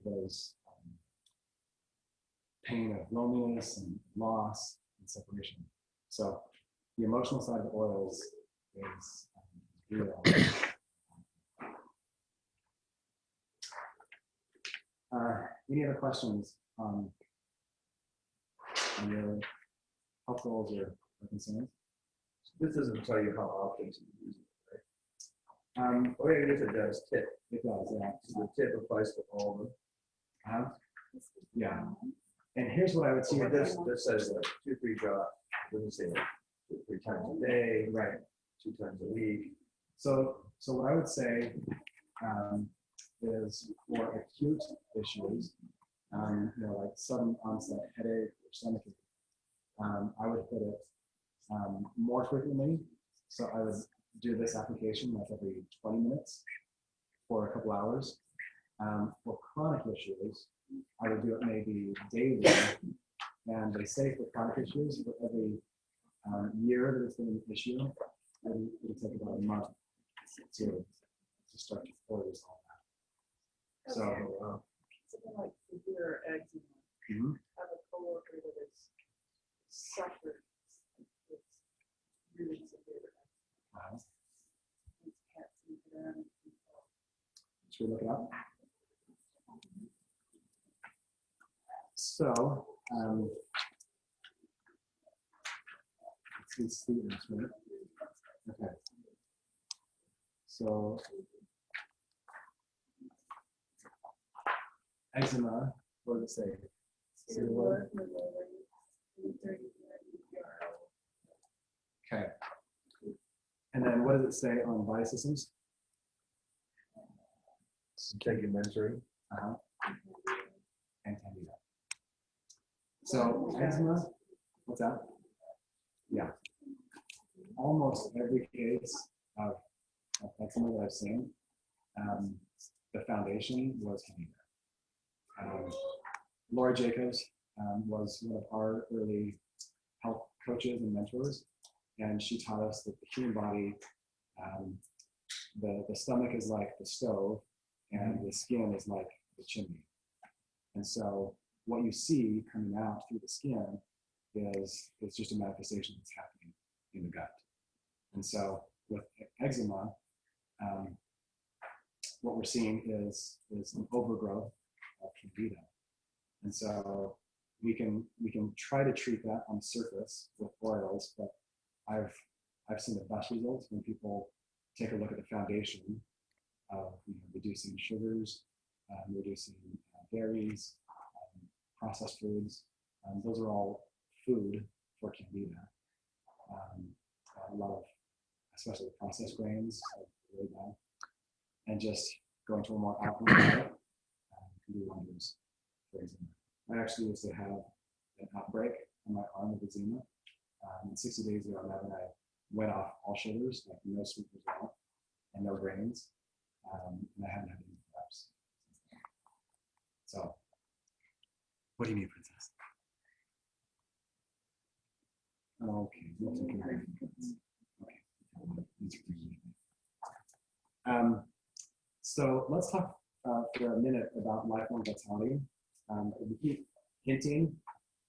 those pain of loneliness and loss and separation. So the emotional side of the oils is real. Any other questions on your health goals or concerns? This doesn't tell you how often to use it, right? Oh yeah, it does. Tip. It does, yeah. So the tip applies to all of them. Yeah. And here's what I would see. This says like 2-3 drops. Doesn't say like 2-3 times a day, right? 2 times a week. So what I would say is for acute issues, like sudden onset headache or stomachache, I would put it more frequently. So I would do this application like every 20 minutes for a couple hours. For chronic issues, I would do it maybe daily. And they say for chronic issues, for every year that it's been an issue, it'll take about a month to start to fully resolve that. So, something like severe eczema. I have a coworker that has suffered with really severe Should we look it up? So, let's see this, right? Okay. So, eczema, what does it say? See the word? Okay. And then what does it say on body systems? Integumentary. And candida. So eczema, what's that? Yeah. Almost every case of eczema that I've seen, the foundation was candida. Laura Jacobs was one of our early health coaches and mentors, and she taught us that the human body, the stomach is like the stove, and the skin is like the chimney. And so what you see coming out through the skin is just a manifestation that's happening in the gut. And so with eczema, what we're seeing is an overgrowth of candida. And so we can try to treat that on the surface with oils, but I've seen the best results when people take a look at the foundation of reducing sugars, reducing dairies, processed foods. Those are all food for candida. A lot of, especially the processed grains, are really bad. And just going to a more alkaline diet can do wonders for eczema. I actually used to have an outbreak on my arm of eczema. 60 days ago, and I went off all sugars, like no sweeteners at all, and no grains. And I haven't had any relapse. So, what do you mean, princess? Okay. So let's talk for a minute about lifelong vitality. We keep hinting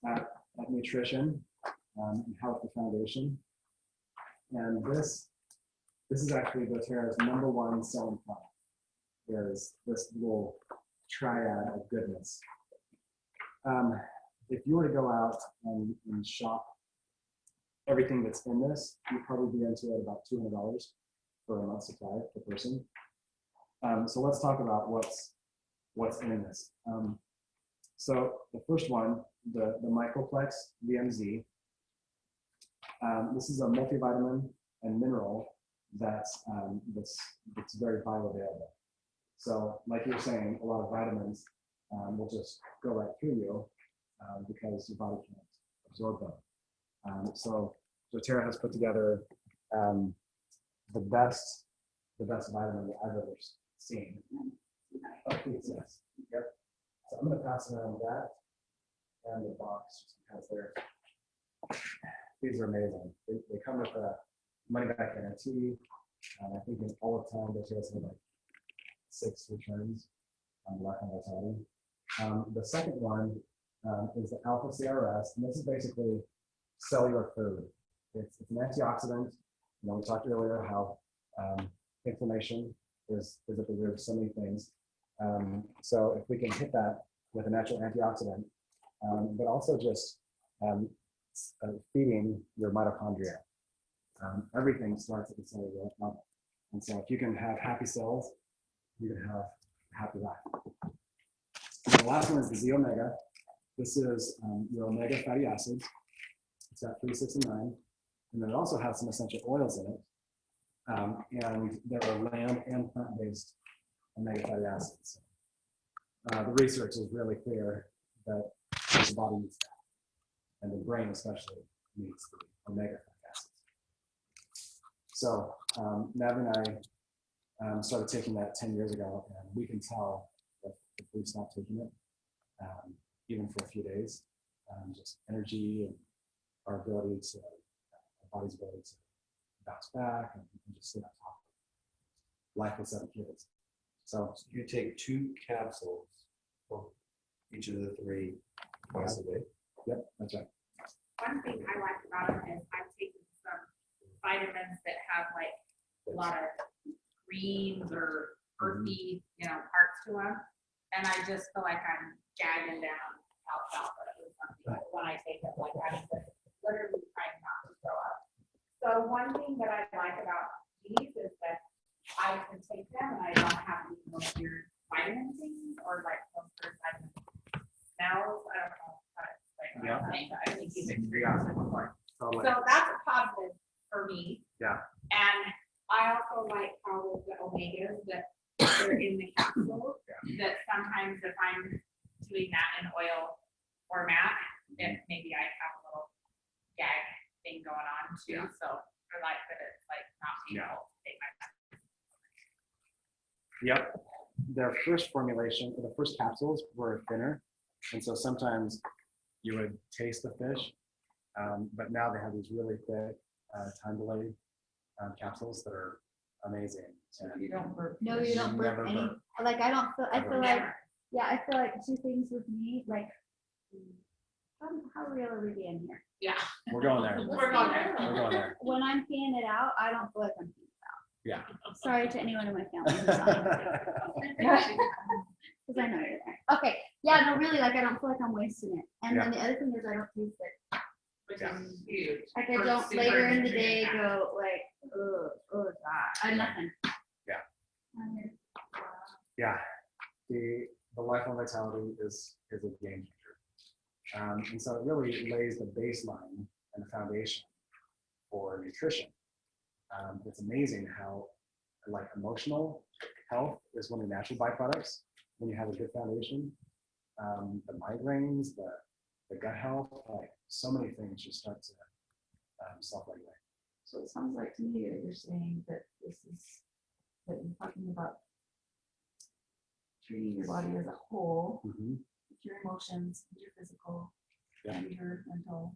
at nutrition and how it's the foundation. And this is actually doTERRA's #1 selling product. Is this little triad of goodness. If you were to go out and shop everything that's in this, you'd probably be into it about $200 for a month's supply per person. So let's talk about what's in this. So the first one, the Microplex VMZ. This is a multivitamin and mineral that's very bioavailable. So like you were saying, a lot of vitamins will just go right through you because your body can't absorb them. So doTERRA has put together the best vitamin that I've ever seen. Oh, please, yes. Yep. So I'm going to pass around that and the box just because these are amazing. They come with a money back guarantee. I think in all of time, doTERRA has like 6 returns on lifelong vitality. The second one is the Alpha CRS, and this is basically cellular food. It's an antioxidant. We talked earlier how inflammation is at the root of so many things. So if we can hit that with a natural antioxidant, but also just feeding your mitochondria. Everything starts at the cellular level. And so if you can have happy cells, you can have a happy life. And the last one is the Z Omega. This is your omega fatty acids. It's got 3, 6, and 9. And then it also has some essential oils in it. And there are land and plant-based omega fatty acids. The research is really clear that the body needs that. And the brain especially needs the omega fatty acids. So Nav and I started taking that 10 years ago, and we can tell if we stop taking it, even for a few days, just energy and our ability to, our body's ability to bounce back and just stay on top of life with 7 kids. So you take 2 capsules for each of the 3 twice a day. Yep, that's right. One thing I like about it is I've taken some vitamins that have like a lot of greens or earthy, parts to them. And I just feel like I'm gagging down alfalfa or something when I take it, like I'm literally trying not to throw up. So one thing that I like about these is that I can take them and I don't have to eat those weird vitamin things or like those weird vitamin smells. I don't know how to explain that. I think you've experienced it before. Totally. So that's a positive for me. Yeah. And I also like how with the omegas that they're in the capsules, that sometimes if I'm doing that in oil format, if maybe I have a little gag thing going on too. So I like that it's like not painful to take my time. Yep. Their first formulation, the first capsules were thinner. And so sometimes you would taste the fish, but now they have these really thick, time delayed capsules that are amazing. And You don't burp. No, you don't burp never any. burp. Like I don't feel. I feel Ever. like I feel like two things with me. Like how real are we being here? Yeah. We're going there. We're going there. We're going there. When I'm peeing it out, I don't feel like I'm peeing it out. Yeah. Sorry to anyone in my family. Because I know you're there. Okay. Yeah. No, really. Like I don't feel like I'm wasting it. And then the other thing is I don't taste it. Which is huge. Like I for don't super later in the day nutrient go like, oh, God. I nothing. Yeah. The lifelong vitality is a game changer. And so it really lays the baseline and the foundation for nutrition. It's amazing how like emotional health is one of the natural byproducts when you have a good foundation. The migraines, the gut health, like so many things just start to self-regulate. So it sounds like to me that you're saying that that you're talking about treating your body as a whole, your emotions, your physical, and your mental,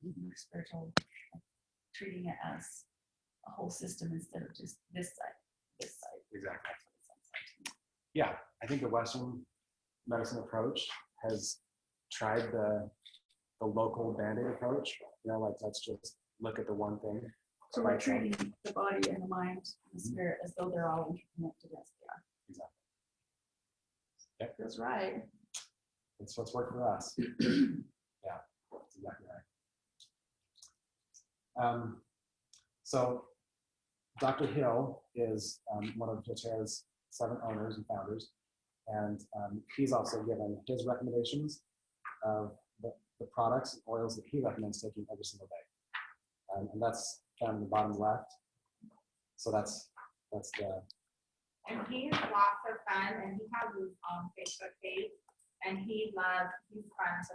your spiritual, treating it as a whole system instead of just this side. Exactly. Yeah, I think the Western medicine approach has tried the local Band-Aid approach. Like let's just look at the one thing. So we're treating the body and the mind and the spirit as though they're all interconnected as they are. Exactly. Yep. That's right. It's what's worked for us. Yeah, that's exactly right. So Dr. Hill is one of doTERRA's 7 owners and founders, and he's also given his recommendations of the products and oils that he recommends taking every single day. And that's found in the bottom left. So that's the. And he's lots of fun, and he has his own Facebook page, and he's fun to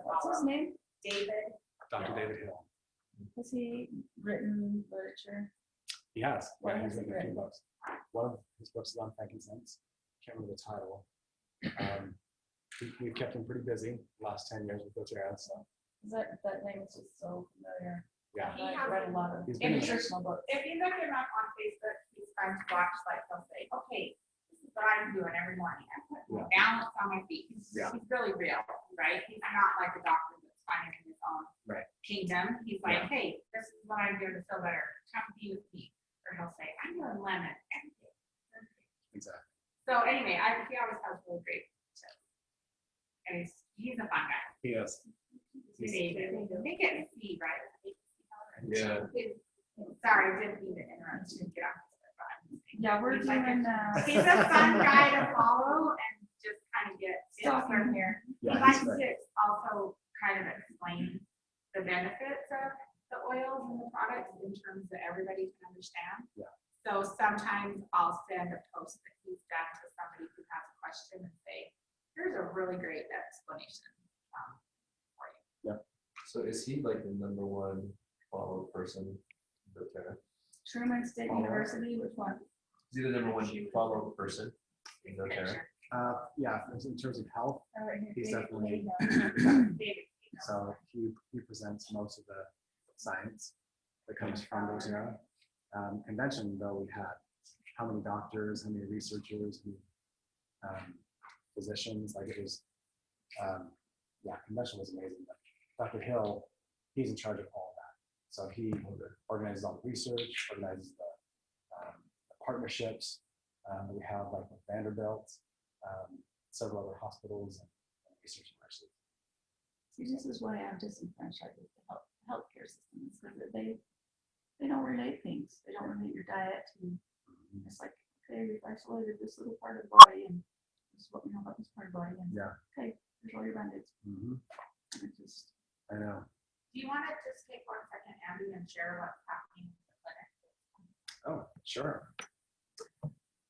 follow. What's his name? David. Dr. David Hill. Has he written literature? He has. What Yeah, has he's he written a few written? books. One of his books is on frankincense. Can't remember the title. We've kept him pretty busy the last 10 years with doTERRA. So That name is just so familiar. yeah, I've read a lot of He's been in nutritional books. If you look him up on Facebook, he's fun to watch. Like he'll say, "Okay, this is what I'm doing every morning. I'm putting balance on my feet." He's really real, right? He's not like a doctor that's finding in his own kingdom. He's like, "Hey, this is what I'm doing to feel better. Come be with me." Or he'll say, "I'm doing lemon every day." exactly. So anyway, he always has really great tips, and he's a fun guy. He is. David, they get a C, right? Yeah. Sorry, I didn't mean to interrupt you. Get off. Yeah, we're He's like doing. he's a fun guy to follow and just kind of get Stop from him. here. Yeah, He likes he's to also kind of explain the benefits of the oils and the products in terms that everybody can understand. Yeah. So sometimes I'll send a post that he's done to somebody who has a question and say, "Here's a really great explanation." So is he like the #1 followed person in doTERRA? Truman State University, which one? Is he the #1 followed person in doTERRA? Yeah, in terms of health, Oh, right here. he's definitely. David, So he presents most of the science that comes from doTERRA. Convention, though, we had how many doctors, how many researchers, how many physicians, like it was, convention was amazing. But Dr. Hill, he's in charge of all of that. So he organizes all the research, organizes the partnerships that we have, like with Vanderbilt, several other hospitals and research universities. See, this is why I'm disenfranchised with the healthcare system, is because they don't relate things. They don't relate your diet to, it's like, okay, we've isolated this little part of the body, and this is what we know about this part of the body, and okay, there's all your band-aids. And it just, I know. Do you want to just take 1 second, Andy, and share what's happening in the clinic? Oh, sure.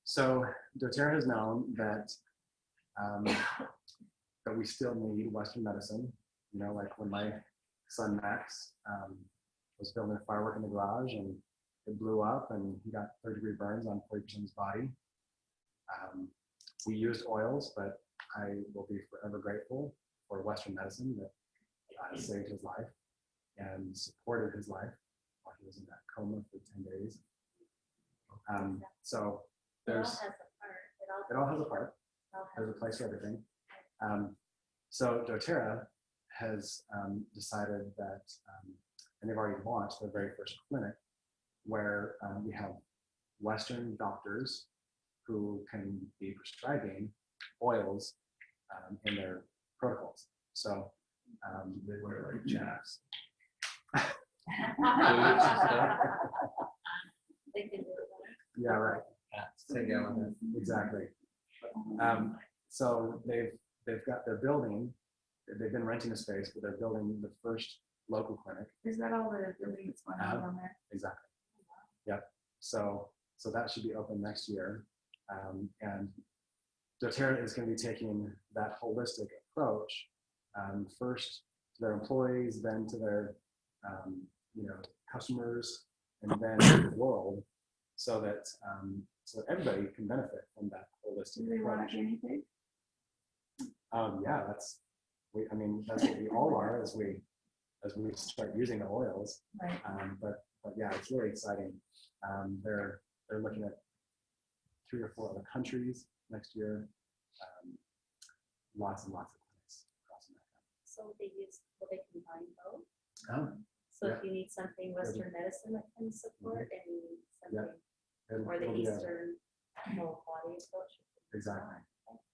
So doTERRA has known that that we still need Western medicine. You know, like when my son Max was building a firework in the garage and it blew up and he got 3rd-degree burns on 40% of his body. We used oils, but I will be forever grateful for Western medicine that saved his life and supported his life while he was in that coma for 10 days. So there's, it all has a part. There's a place for everything. So doTERRA has decided that, and they've already launched their very first clinic where we have Western doctors who can be prescribing oils in their protocols. So they wear like chaps. Yeah, right. Exactly. So they've got their building. They've been renting a space, but they're building the first local clinic. is that all the building that's going on down there? Exactly. Yep. So that should be open next year, and doTERRA is going to be taking that holistic approach first to their employees, then to their customers, and then to the world, so that everybody can benefit from that holistic Do they want approach. a guinea pig? Yeah, that's what we all are as we start using the oils. Right. But yeah, it's really exciting. They're looking at 3 or 4 other countries next year. Lots and lots of clinics across America. So they combine both? Oh, So yeah. if you need something Western medicine that can support, and you need something, or It'll the be a- Eastern whole body approach. Exactly.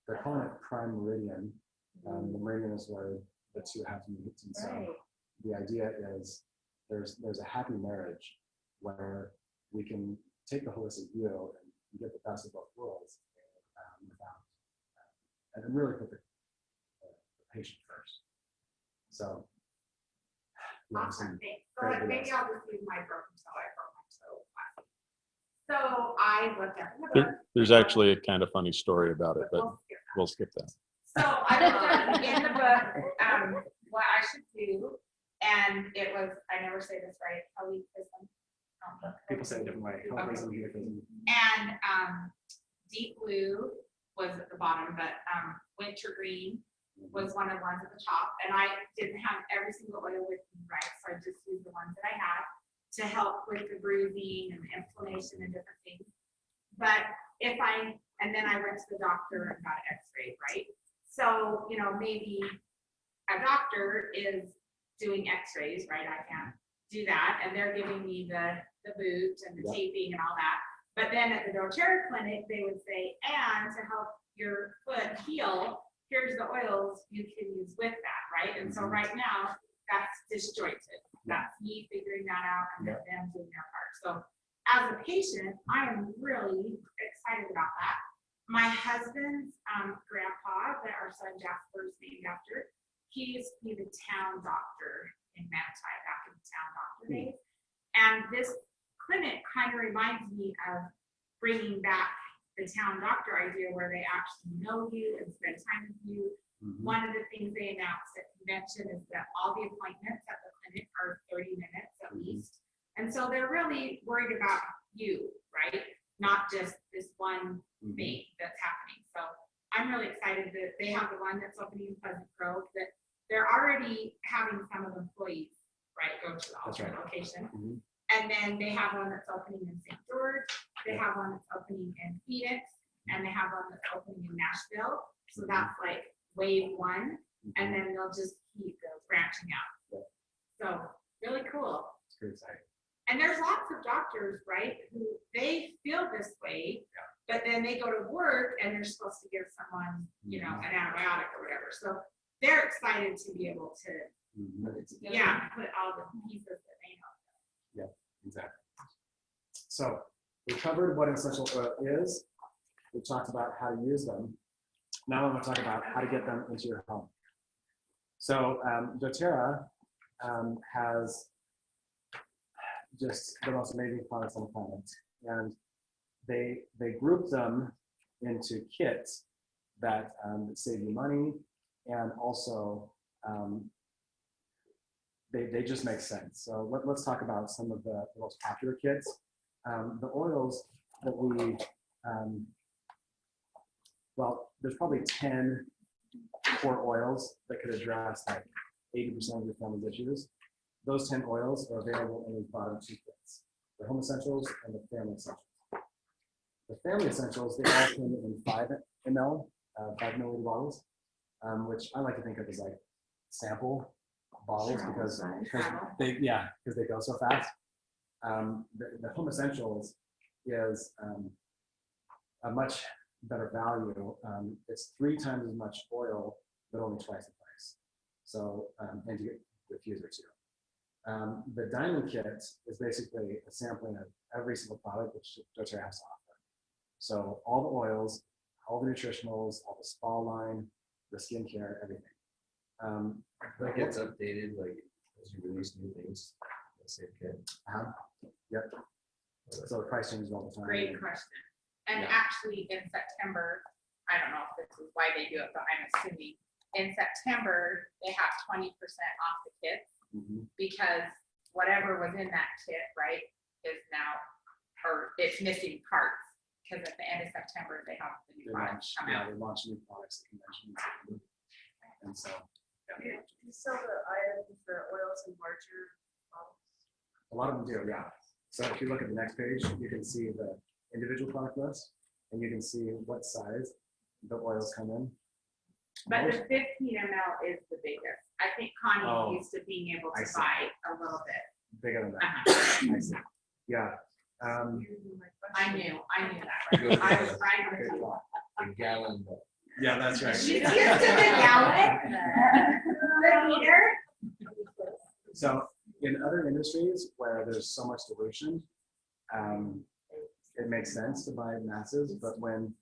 They're calling it prime meridian. The meridian is where the 2 halves meet, and so Right. the idea is there's a happy marriage where we can take the holistic view and get the best of both worlds without and really put the patient first. So yeah, Awesome, thanks. So great maybe videos. I'll just use my broken toe. I broke my toe last week. So I looked at the book. There's actually a kind of funny story about it, but we'll skip that. So I looked at in the book what I should do, and it was, I never say this right, helichism. People say it a different way. Helichism, helichism. And deep blue was at the bottom, but wintergreen was one of the ones at the top. And I didn't have every single oil with me, right? So I just used the ones that I had to help with the bruising and the inflammation and different things. But and then I went to the doctor and got an x-ray, right? So, maybe a doctor is doing x-rays, right? I can't do that. And they're giving me the boot and the taping and all that. But then at the doTERRA clinic, they would say, and to help your foot heal, here's the oils you can use with that, right? And so right now, that's disjointed. That's me figuring that out and then them doing their part. So as a patient, I am really excited about that. My husband's grandpa, that our son Jasper is named after, he used to be the town doctor in Manti back in the town doctor days. And this clinic kind of reminds me of bringing back the town doctor idea where they actually know you and spend time with you. One of the things they announced at convention is that all the appointments at the clinic are 30 minutes at least. And so they're really worried about you, right? Not just this one thing that's happening. So I'm really excited that they have the one that's opening in Pleasant Grove, that they're already having some of the employees, right, go to the alternate location. And then they have one that's opening in St. George, they have one that's opening in Phoenix, and they have one that's opening in Nashville. So that's like wave 1, and then they'll just keep branching out. So really cool. It's pretty exciting. And there's lots of doctors, right, who they feel this way, but then they go to work and they're supposed to give someone, you know, an antibiotic or whatever. So they're excited to be able to, put all the pieces that they know. Yeah, exactly. So we covered what an essential oil is. We talked about how to use them. Now I'm going to talk about how to get them into your home. So doTERRA has just the most amazing products on the planet, and they group them into kits that save you money, and also they just make sense. So let's talk about some of the most popular kits. The oils that we well, there's probably 10 core oils that could address like 80% of your family's issues. Those 10 oils are available in these bottom two kits, the Home Essentials and the Family Essentials. The Family Essentials, they all come in 5 ml, 5 milliliter bottles, which I like to think of as like sample bottles because they go so fast. The Home Essentials is a much better value. It's 3 times as much oil, but only twice the price. So, and you get a diffuser too. The Diamond Kit is basically a sampling of every single product which doTERRA has to offer. So all the oils, all the nutritionals, all the spa line, the skincare, everything. That gets updated like as you release new things. That's it, kid. Yep. So the price changes all the time. Great question. And actually in September, I don't know if this is why they do it, but I'm assuming in September, they have 20% off the kits because whatever was in that kit, right, is now, or it's missing parts. Because at the end of September, they have the new products come out. They launch new products at conventions. And so. You sell the items, the oils in larger bottles? A lot of them do, yeah. So if you look at the next page, you can see the individual product list, and you can see what size the oils come in. But the 15 ml is the biggest. I think Connie's used to being able to buy a little bit bigger than that. I see. Yeah. I knew that. Right? I was trying to do A gallon. Yeah, that's right. She's used to the gallon. The liter. So in other industries where there's so much dilution, it makes sense to buy masses. But when,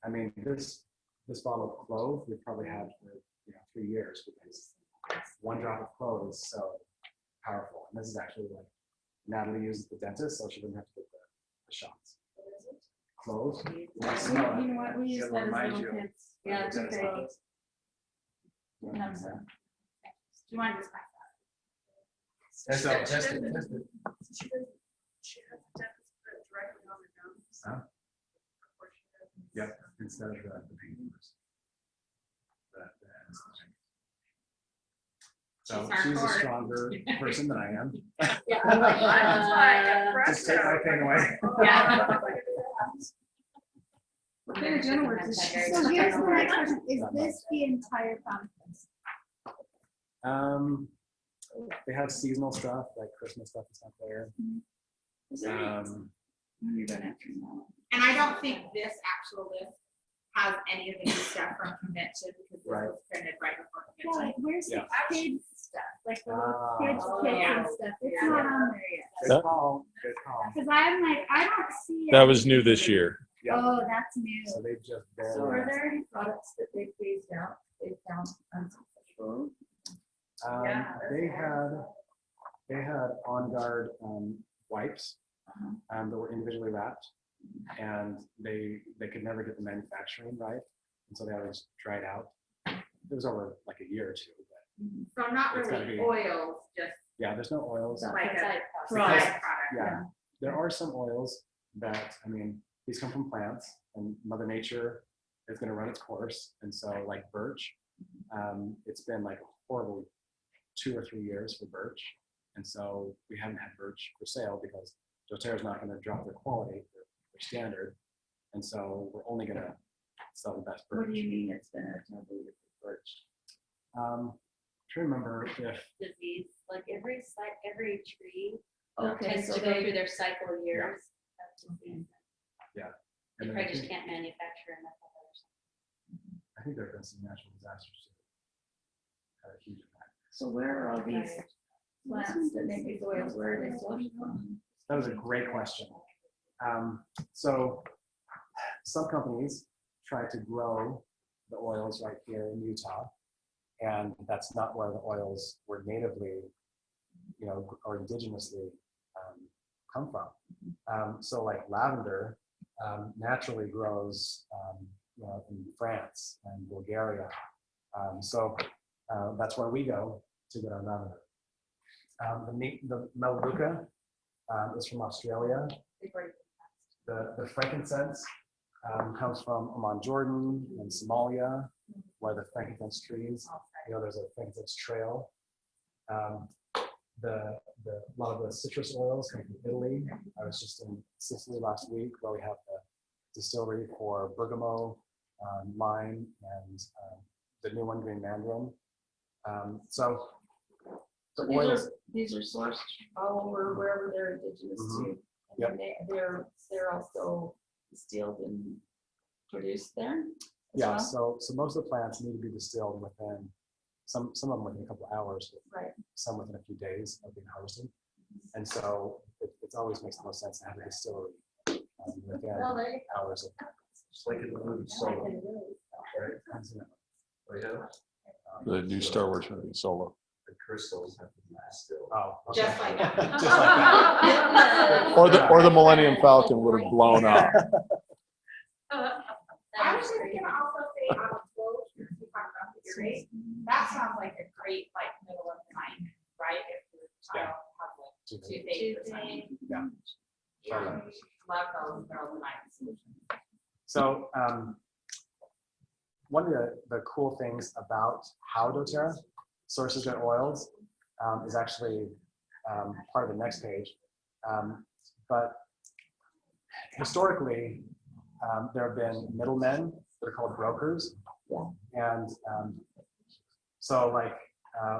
I mean, this bottle of clove we probably had for 3 years because 1 drop of clove is so powerful. And this is actually like Natalie uses the dentist, so she doesn't have to get the shots. Clove. You know what? We use that as little kids. Yeah, it's okay. Do you want to just pass Test it. She has a dentist put it directly on the gums. Yep, instead of the painkillers. So she's a stronger person than I am. Just take my pain away. So here's the next question. Is this the entire conference? They have seasonal stuff, like Christmas stuff is not there. And I don't think this actual list has any of the new stuff from convention because this was printed right before Yeah, convention. like where's the kids stuff? Like the little kids Oh, kits yeah. and stuff. It's not on there yet. Good call. Good call. Because I'm like, I don't see it. That was new this year. Yep. Oh, that's new. So they just So are there any products that they phased out? They found unsuccessful? They had On Guard wipes that were individually wrapped, and they could never get the manufacturing right, and so they always dried out. It was over like a year or two. But So not it's gotta really be- oils, just yeah, there's no oils. like a Because- product. Yeah, there are some oils that, I mean, these come from plants, and Mother Nature is going to run its course. And so, like birch, it's been like a horrible 2 or 3 years for birch, and so we haven't had birch for sale because doTERRA is not going to drop their quality, their standard, and so we're only going to sell the best birch. What do you mean it's been a terrible year for birch? Trying to remember if Disease, like every tree Okay, Tends so to go they, through their cycle of years. Yeah. They And then probably just can't manufacture enough of it. I think there have been some natural disasters too. Had a huge impact. so where are all these plants that make these oils, where are they sourced from? That was a great question. So some companies try to grow the oils right here in Utah, and that's not where the oils were natively, or indigenously come from. So like lavender naturally grows, in France and Bulgaria. So that's where we go to get our lavender. The Melaleuca is from Australia. The frankincense comes from Oman, Jordan, and Somalia, where the frankincense trees, there's a frankincense trail. A lot of the citrus oils come from Italy. I was just in Sicily last week, where we have the distillery for bergamot, lime, and the new one, green mandarin. So the oils. These are sourced all over wherever they're indigenous to. And then they're also distilled and produced there. Yeah, so most of the plants need to be distilled within some of them within a couple of hours, right? Some within a few days of being harvested, and so it always makes the most sense to have a distillery within hours of. Just like in the movie Solo. Right? Oh, yeah. The new Star Wars movie, Solo. The crystals have to be distilled. Oh, okay. Just like that. Just like that. Or the Millennium Falcon would have blown up. I was just gonna also say on the float, we talked about the earache. That sounds like a great middle of the night, right? If your child has like toothache or something. Yeah. Love those middle of the night solutions. So one of the cool things about how doTERRA sources their oils is actually part of the next page. But historically, there have been middlemen that are called brokers. And so like,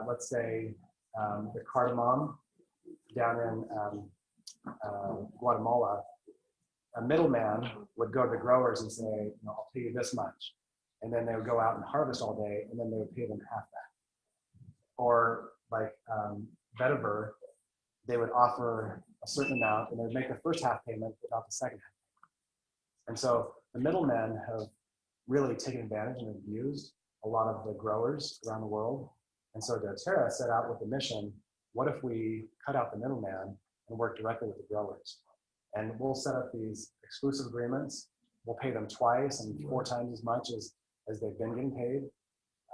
let's say the cardamom down in Guatemala, a middleman would go to the growers and say, I'll pay you this much. And then they would go out and harvest all day, and then they would pay them half that. Or like vetiver, they would offer a certain amount, and they would make the first half payment without the second half. And so the middlemen have really taken advantage and abused a lot of the growers around the world. And so doTERRA set out with the mission, what if we cut out the middleman and work directly with the growers? And we'll set up these exclusive agreements. We'll pay them twice and 4 times as much as they've been getting paid.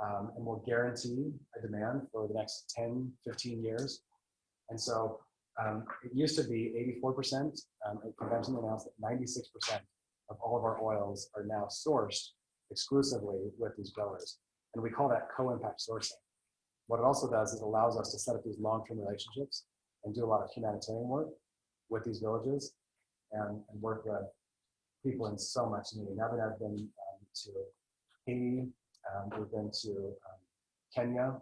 And we'll guarantee a demand for the next 10, 15 years. And so it used to be 84%. At convention, they announced that 96% of all of our oils are now sourced exclusively with these growers. And we call that co-impact sourcing. What it also does is it allows us to set up these long-term relationships and do a lot of humanitarian work with these villages and work with people in so much need. Now that I've been to Haiti, we've been to Kenya,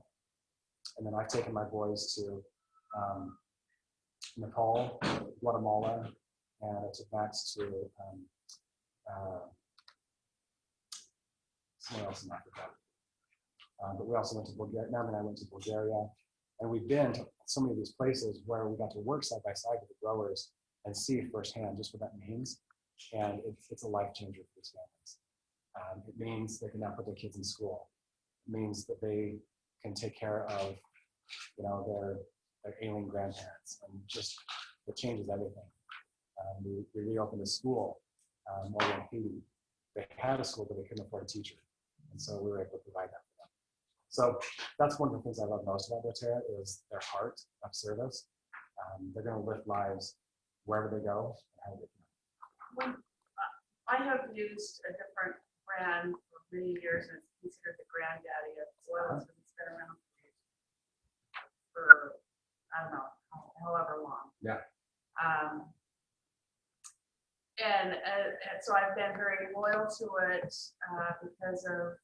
and then I've taken my boys to Nepal, Guatemala, and I took Max to somewhere else in Africa. But we also went to Bulgaria. Now and I went to Bulgaria, and we've been to so many of these places where we got to work side by side with the growers and see firsthand just what that means. And it's a life changer for these families. It means they can now put their kids in school. It means that they can take care of, their ailing grandparents, and just it changes everything. We reopened a school over in Haiti. They had a school, but they couldn't afford a teacher, and so we were able to provide that for them. So that's one of the things I love most about doTERRA is their heart of service. They're going to lift lives wherever they go and how they can. I have used a different brand for many years, and it's considered the granddaddy of oils, and it's been around for, I don't know, however long. Yeah. And so I've been very loyal to it because of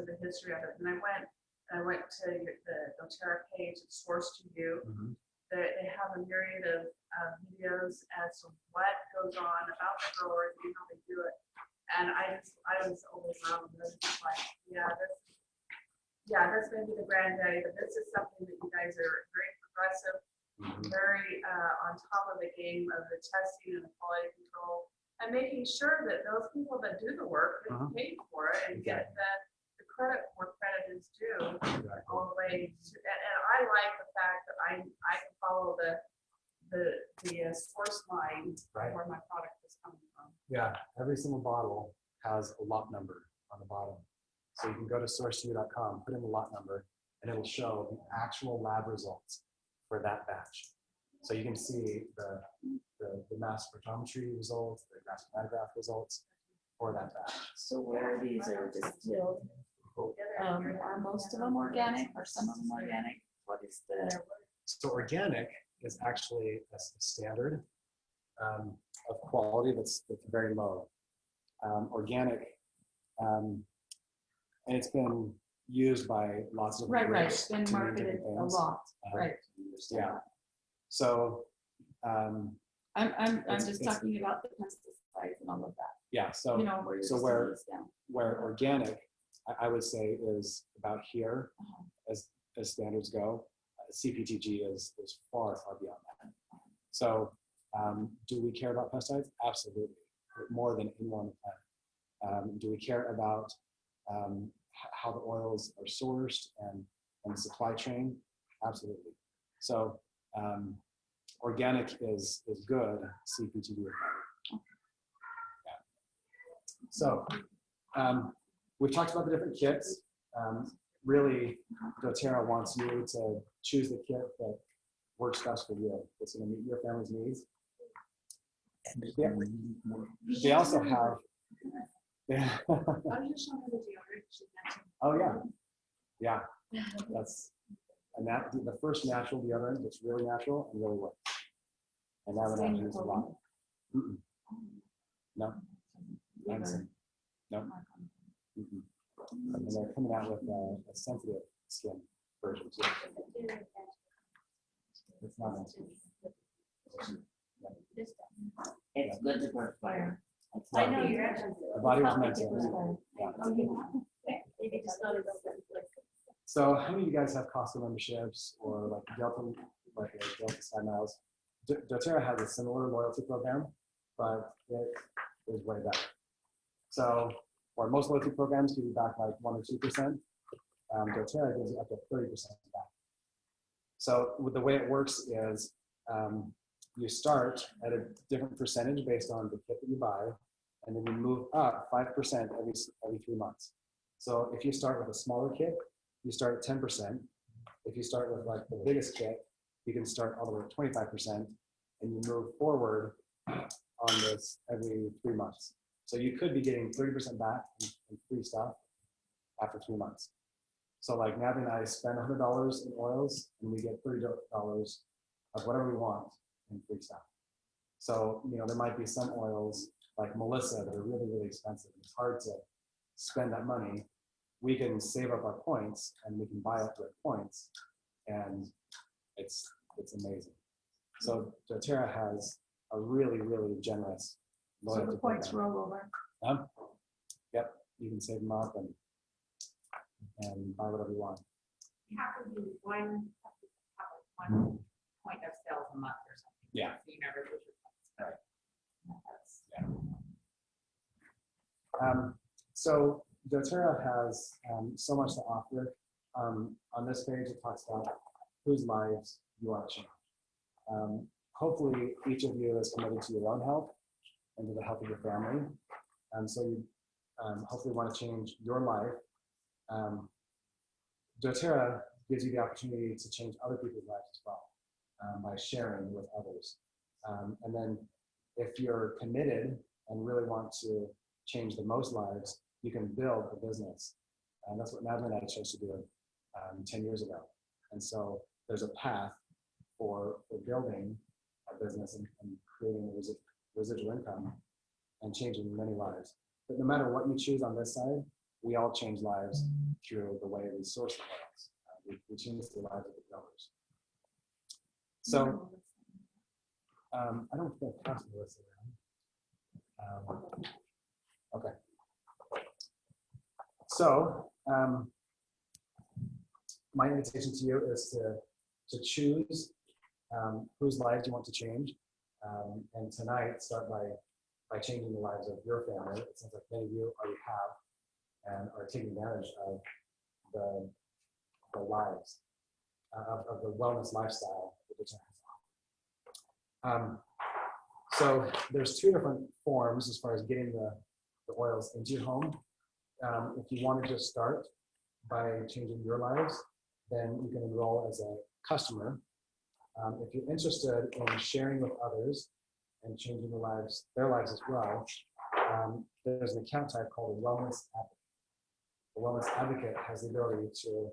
the history of it. And I went to the doTERRA page, it's Source to You. they have a myriad of videos as to what goes on about the growers and how they do it. And I was overwhelmed. I was just like, that's going to be the grand day, but this is something that you guys are very progressive, very on top of the game of the testing and the quality control, and making sure that those people that do the work get paid for it and get the credit where credit is due all the way to, and I like the fact that I can follow the source line where my product is coming from. Yeah, every single bottle has a lot number on the bottom. So you can go to sourceu.com, put in the lot number, and it will show the actual lab results for that batch. So you can see the mass spectrometry results, the mass chromatograph results for that batch. So where these are distilled, are most of them organic? Are some of them organic? What is the? So organic is actually a standard of quality that's very low. Organic, and it's been used by lots of Right. groups It's been to mean marketed different a things. lot. Right. Yeah. So I'm it's- just it's- talking about the pesticides and all of that. yeah. So You know, where you're so just where doing this down. where organic, I would say, is about here as standards go. CPTG is far beyond that. So do we care about pesticides? Absolutely, more than anyone on the planet. Do we care about how the oils are sourced and the supply chain? Absolutely. So organic is good, CPTG is better. Yeah. So we've talked about the different kits. Really, doTERRA wants you to choose the kit that works best for you. It's going to meet your family's needs. They also have. Oh yeah, that's the first natural deodorant that's really natural and really works. And that one I've used a lot. No, no. And they're coming out with a sensitive skin version too. It's not. It's good to perspire. I know you're. The body was meant to. So how many of you guys have Costco memberships or like Delta Sky Miles? doTERRA has a similar loyalty program, but it is way better. So, or most loyalty programs give you back like 1 or 2%. doTERRA gives you up to 30% back. So the way it works is you start at a different percentage based on the kit that you buy, and then you move up 5% every 3 months. So if you start with a smaller kit, you start at 10%. If you start with like the biggest kit, you can start all the way at 25%, and you move forward on this every 3 months. So you could be getting 30% back in free stuff after 3 months. So like Natalie and I spend $100 in oils, and we get $30 of whatever we want in free stuff. So, you know, there might be some oils like Melissa that are really, really expensive. It's hard to spend that money. We can save up our points, and we can buy up with points, and it's amazing. So doTERRA has a really, really generous loyalty So the points program. roll over. Yep, you can save them up and buy whatever you want. You have to do one point of sales a month or something. Yeah. So you never lose your points. So doTERRA has so much to offer. On this page, it talks about whose lives you want to change. Hopefully, each of you is committed to your own health and to the health of your family. So you hopefully want to change your life. doTERRA gives you the opportunity to change other people's lives as well by sharing with others. And then if you're committed and really want to change the most lives, you can build a business. And that's what Natalie and I chose to do 10 years ago. And so there's a path for building a business and creating a residual income and changing many lives. But no matter what you choose on this side, we all change lives through the way we source the oils. We change the lives of the growers. So, I don't think I've passed Melissa around. Okay. So, my invitation to you is to choose whose lives you want to change. And tonight, start by changing the lives of your family. It sounds like many of you already have and are taking advantage of the lives, of the wellness lifestyle that the channel has on. So there's two different forms as far as getting the oils into your home. If you want to just start by changing your lives, then you can enroll as a customer. If you're interested in sharing with others and changing their lives as well, there's an account type called a Wellness Advocate. The Wellness Advocate has the ability to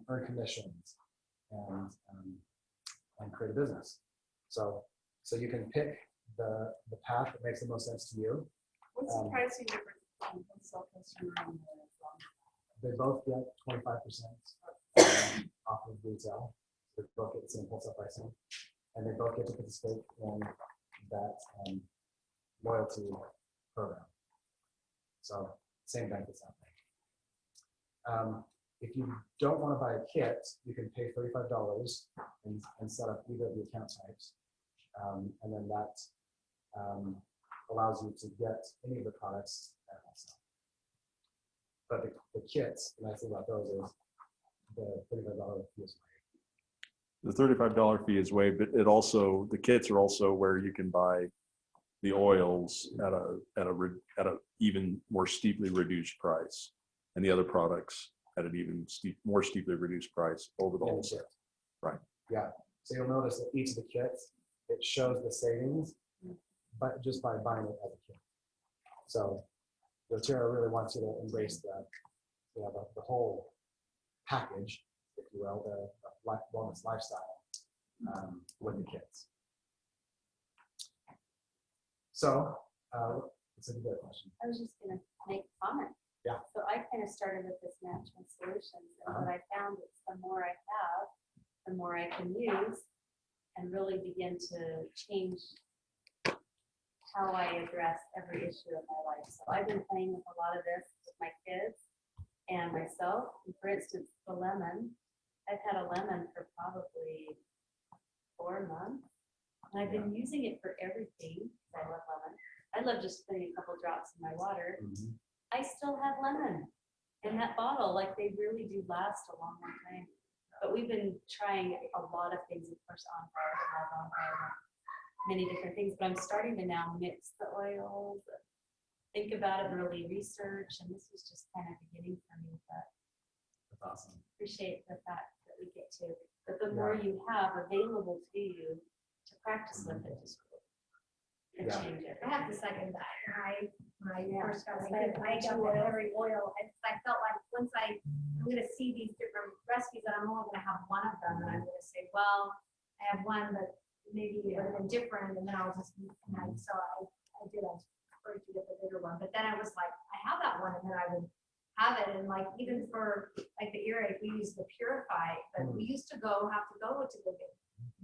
earn commissions and create a business. So you can pick the path that makes the most sense to you. What's the pricing difference between wholesale customer and the They both get 25% off of retail. They both get the same wholesale pricing, and they both get to participate in that loyalty program. So same benefits out there. If you don't want to buy a kit, you can pay $35 and set up either of the account types, and then that allows you to get any of the products at wholesale. But the kits, the nice thing about those is the $35 fee is waived. The $35 fee is waived, but it also, the kits are also where you can buy the oils at a even more steeply reduced price, and the other products at an even more steeply reduced price over the wholesale. Right. Yeah. So you'll notice that each of the kits, it shows the savings, but just by buying it as a kit. So doTERRA really wants you to embrace the whole package, if you will, the wellness lifestyle with the kits. So, it's a good question. I was just gonna make a comment. Yeah. So I kind of started with this Natural Solutions, and what I found is the more I have, the more I can use and really begin to change how I address every issue of my life. So I've been playing with a lot of this with my kids and myself. And for instance, the lemon, I've had a lemon for probably 4 months. And I've been using it for everything. I love lemon. I love just putting a couple drops in my water. Mm-hmm. I still have lemon in that bottle. Like, they really do last a long, long time. But we've been trying a lot of things, of course, on fire, on fire, many different things. But I'm starting to now mix the oils, think about it, really research. And this was just kind of beginning for me. But that's awesome. Appreciate the fact that we get to. But the more you have available to you to practice with it, just change it. I have to second that. When I first got started, I got the every oil. I felt like once I'm going to see these different recipes, and I'm only going to have one of them, and I'm going to say, well, I have one, but maybe it would have been different, and then I'll just so I did. I preferred to get the bigger one, but then I was like, I have that one, and then I would have it, and like even for like the earache, we use the Purify, but we used to have to go to go get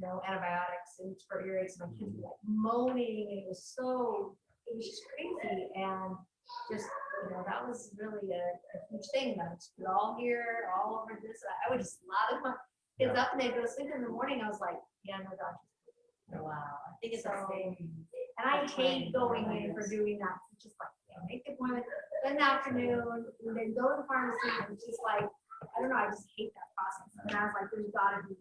antibiotics and for earaches. My kids were like moaning, and it was just crazy, and just that was really a huge thing. That it's all here, all over this. I would just lather my kids up, and they'd go to sleep in the morning. I was like, yeah, no doctor. Wow, I think it's So, the same. and I hate going in for doing that. It's just like, make the appointment, spend the afternoon, and then go to the pharmacy, and it's just like, I don't know, I just hate that process. And I was like, there's gotta be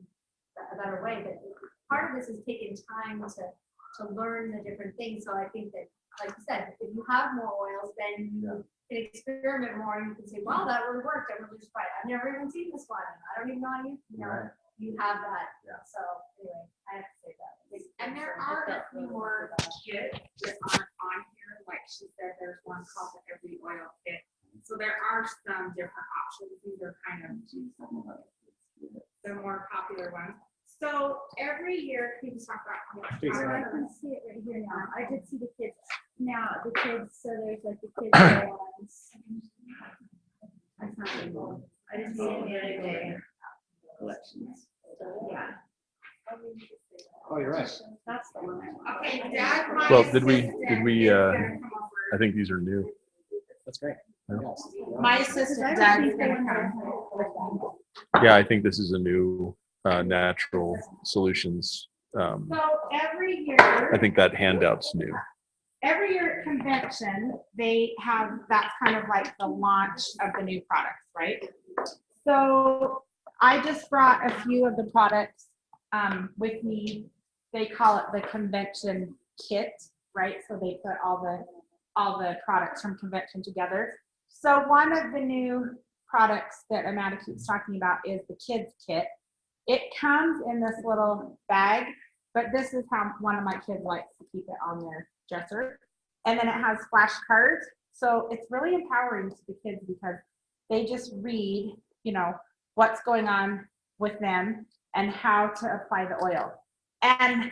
a better way. But part of this is taking time to learn the different things. So I think that, like you said, if you have more oils, then you can experiment more. You can say, wow, that really worked. I really just tried it. I've never even seen this one. I don't even know how you have that. Yeah. So anyway, I have to say that. And there are a few more kits that aren't on here. Like she said, there's one called the Every Oil Kit. So there are some different options. These are kind of the more popular ones. So every year, can you just talk about how much? I can see it right here now. I did see the kids. Now the kids, so there's like the kids ones. That's not able. I didn't see it the other day. Collections. Yeah. Oh, you're right. That's the one I want. Okay, Dad, my Well, did we, assistant I is gonna come over. think these are new. That's great. Yeah. Yes. My assistant Doug is gonna come. Yeah, I think this is a new natural solutions. So every year. I think that handout's new. Every year at convention, they have, that's kind of like the launch of the new products, right? So I just brought a few of the products with me. They call it the convention kit, right? So they put all the products from convention together. So one of the new products that Amanda keeps talking about is the kids kit. It comes in this little bag, but this is how one of my kids likes to keep it on their dresser. And then it has flashcards. So it's really empowering to the kids because they just read, you know, what's going on with them and how to apply the oil. And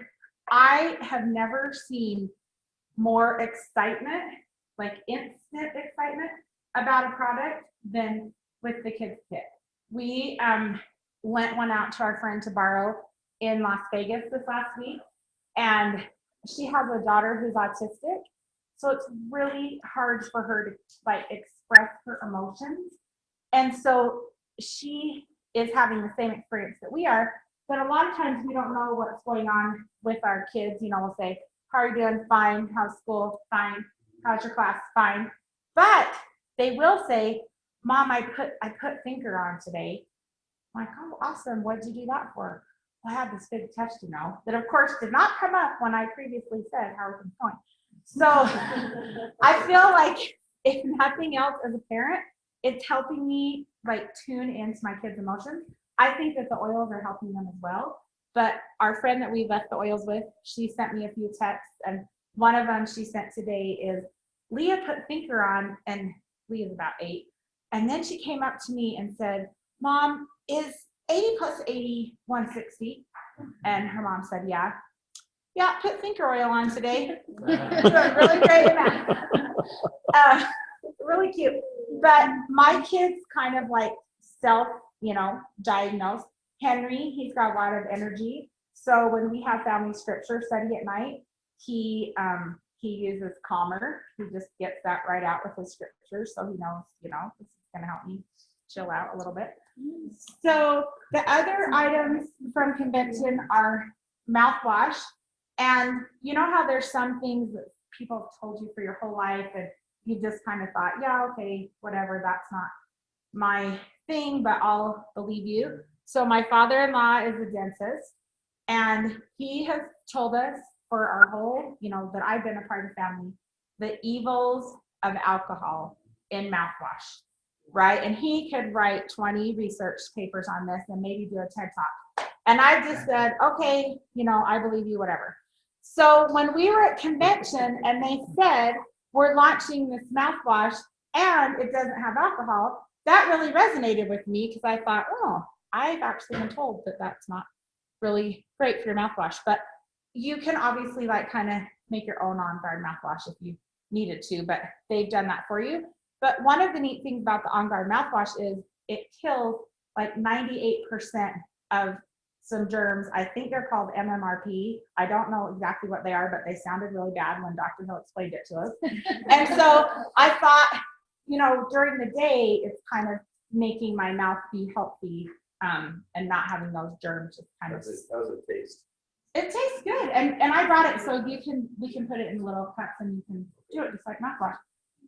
I have never seen more excitement, like instant excitement about a product than with the kids kit. We lent one out to our friend to borrow in Las Vegas this last week, and she has a daughter who's autistic, so it's really hard for her to like express her emotions. And so she is having the same experience that we are, but a lot of times we don't know what's going on with our kids. You know, we'll say, how are you doing? Fine. How's school? Fine. How's your class? Fine. But they will say, Mom, I put thinker on today. I'm like, oh, awesome. What did you do that for? Well, I had this big test, you know, that of course did not come up when I previously said how are things going. So I feel like if nothing else as a parent, it's helping me like tune into my kids' emotions. I think that the oils are helping them as well. But our friend that we left the oils with, she sent me a few texts, and one of them she sent today is, Leah put thinker on, and Leah's about 8. And then she came up to me and said, Mom, is 80 plus 80 160? And her mom said, yeah. Yeah, put thinker oil on today. Doing really great in that. Really cute. But my kids kind of like self, you know, diagnose. Henry, he's got a lot of energy. So when we have family scripture study at night, he uses Calmer. He just gets that right out with his scripture, so he knows, you know, this is gonna help me chill out a little bit. So the other items from convention are mouthwash. And you know how there's some things that people have told you for your whole life and you just kind of thought, yeah, okay, whatever, that's not my thing, but I'll believe you. So my father-in-law is a dentist, and he has told us for our whole, you know, that I've been a part of the family, the evils of alcohol in mouthwash, right? And he could write 20 research papers on this and maybe do a TED Talk. And I just said, okay, you know, I believe you, whatever. So when we were at convention and they said, we're launching this mouthwash and it doesn't have alcohol, that really resonated with me because I thought, oh, I've actually been told that that's not really great for your mouthwash. But you can obviously like kind of make your own On Guard mouthwash if you needed to, but they've done that for you. But one of the neat things about the On Guard mouthwash is it kills like 98% of some germs. I think they're called MMRP. I don't know exactly what they are, but they sounded really bad when Dr. Hill explained it to us. And so I thought, you know, during the day, it's kind of making my mouth be healthy and not having those germs just kind of. That was a taste. It tastes good, and I brought it so we can put it in little cups and you can do it just like mouthwash.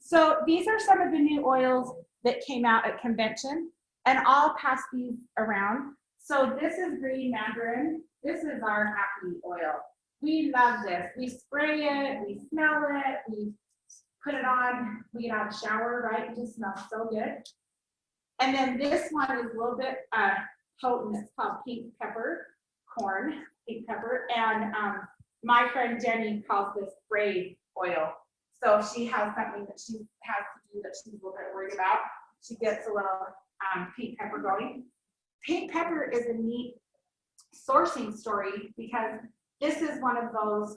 So these are some of the new oils that came out at convention, and I'll pass these around. So this is green mandarin. This is our happy oil. We love this. We spray it, we smell it, we put it on, we get out of the shower, right? It just smells so good. And then this one is a little bit potent. It's called pink pepper corn, pink pepper. And my friend Jenny calls this brave oil. So she has something that she has to do that she's a little bit worried about. She gets a little pink pepper going. Pink pepper is a neat sourcing story because this is one of those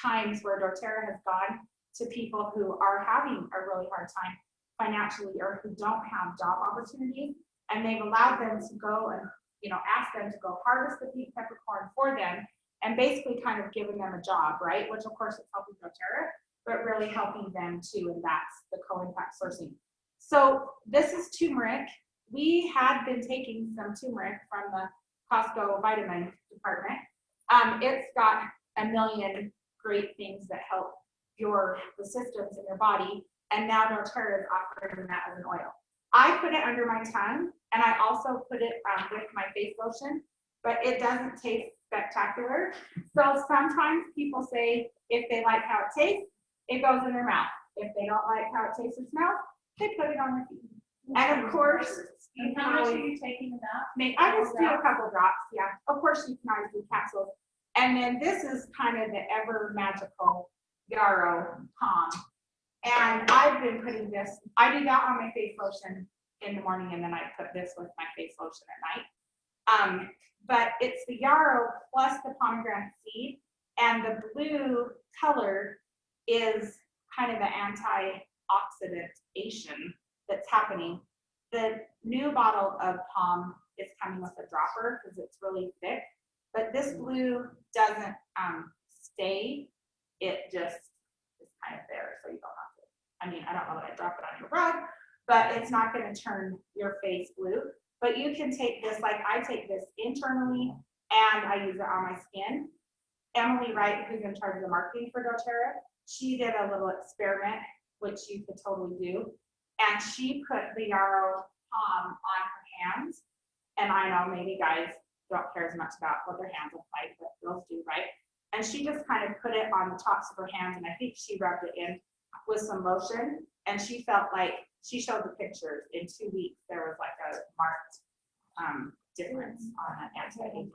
times where doTERRA has gone to people who are having a really hard time financially or who don't have job opportunities, and they've allowed them to go and, you know, ask them to go harvest the pink peppercorn for them and basically kind of giving them a job, right? Which of course is helping doTERRA, but really helping them too, and that's the co-impact sourcing. So this is turmeric. We had been taking some turmeric from the Costco vitamin department. It's got a million great things that help the systems in your body, and now doTERRA is offering that as an oil. I put it under my tongue, and I also put it with my face lotion, but it doesn't taste spectacular. So sometimes people say if they like how it tastes, it goes in their mouth. If they don't like how it tastes or smells, they put it on their feet. And of course, And how much are you taking that? I just do a couple drops, yeah. Of course, you can always do capsules. And then this is kind of the ever magical yarrow palm. And I've been putting this, I do that on my face lotion in the morning, and then I put this with my face lotion at night. But it's the yarrow plus the pomegranate seed, and the blue color is kind of the antioxidation that's happening. The new bottle of palm is coming with a dropper because it's really thick, but this blue doesn't stay. It just is kind of there, so you don't have to. I mean, I don't know that I drop it on your rug, but it's not going to turn your face blue. But you can take this, like I take this internally, and I use it on my skin. Emily Wright, who's in charge of the marketing for doTERRA, she did a little experiment, which you could totally do. And she put the yarrow palm on her hands. And I know maybe guys don't care as much about what their hands look like, but girls do, right? And she just kind of put it on the tops of her hands, and I think she rubbed it in with some lotion, and she felt like, she showed the pictures, in 2 weeks there was like a marked difference on an anti-aging.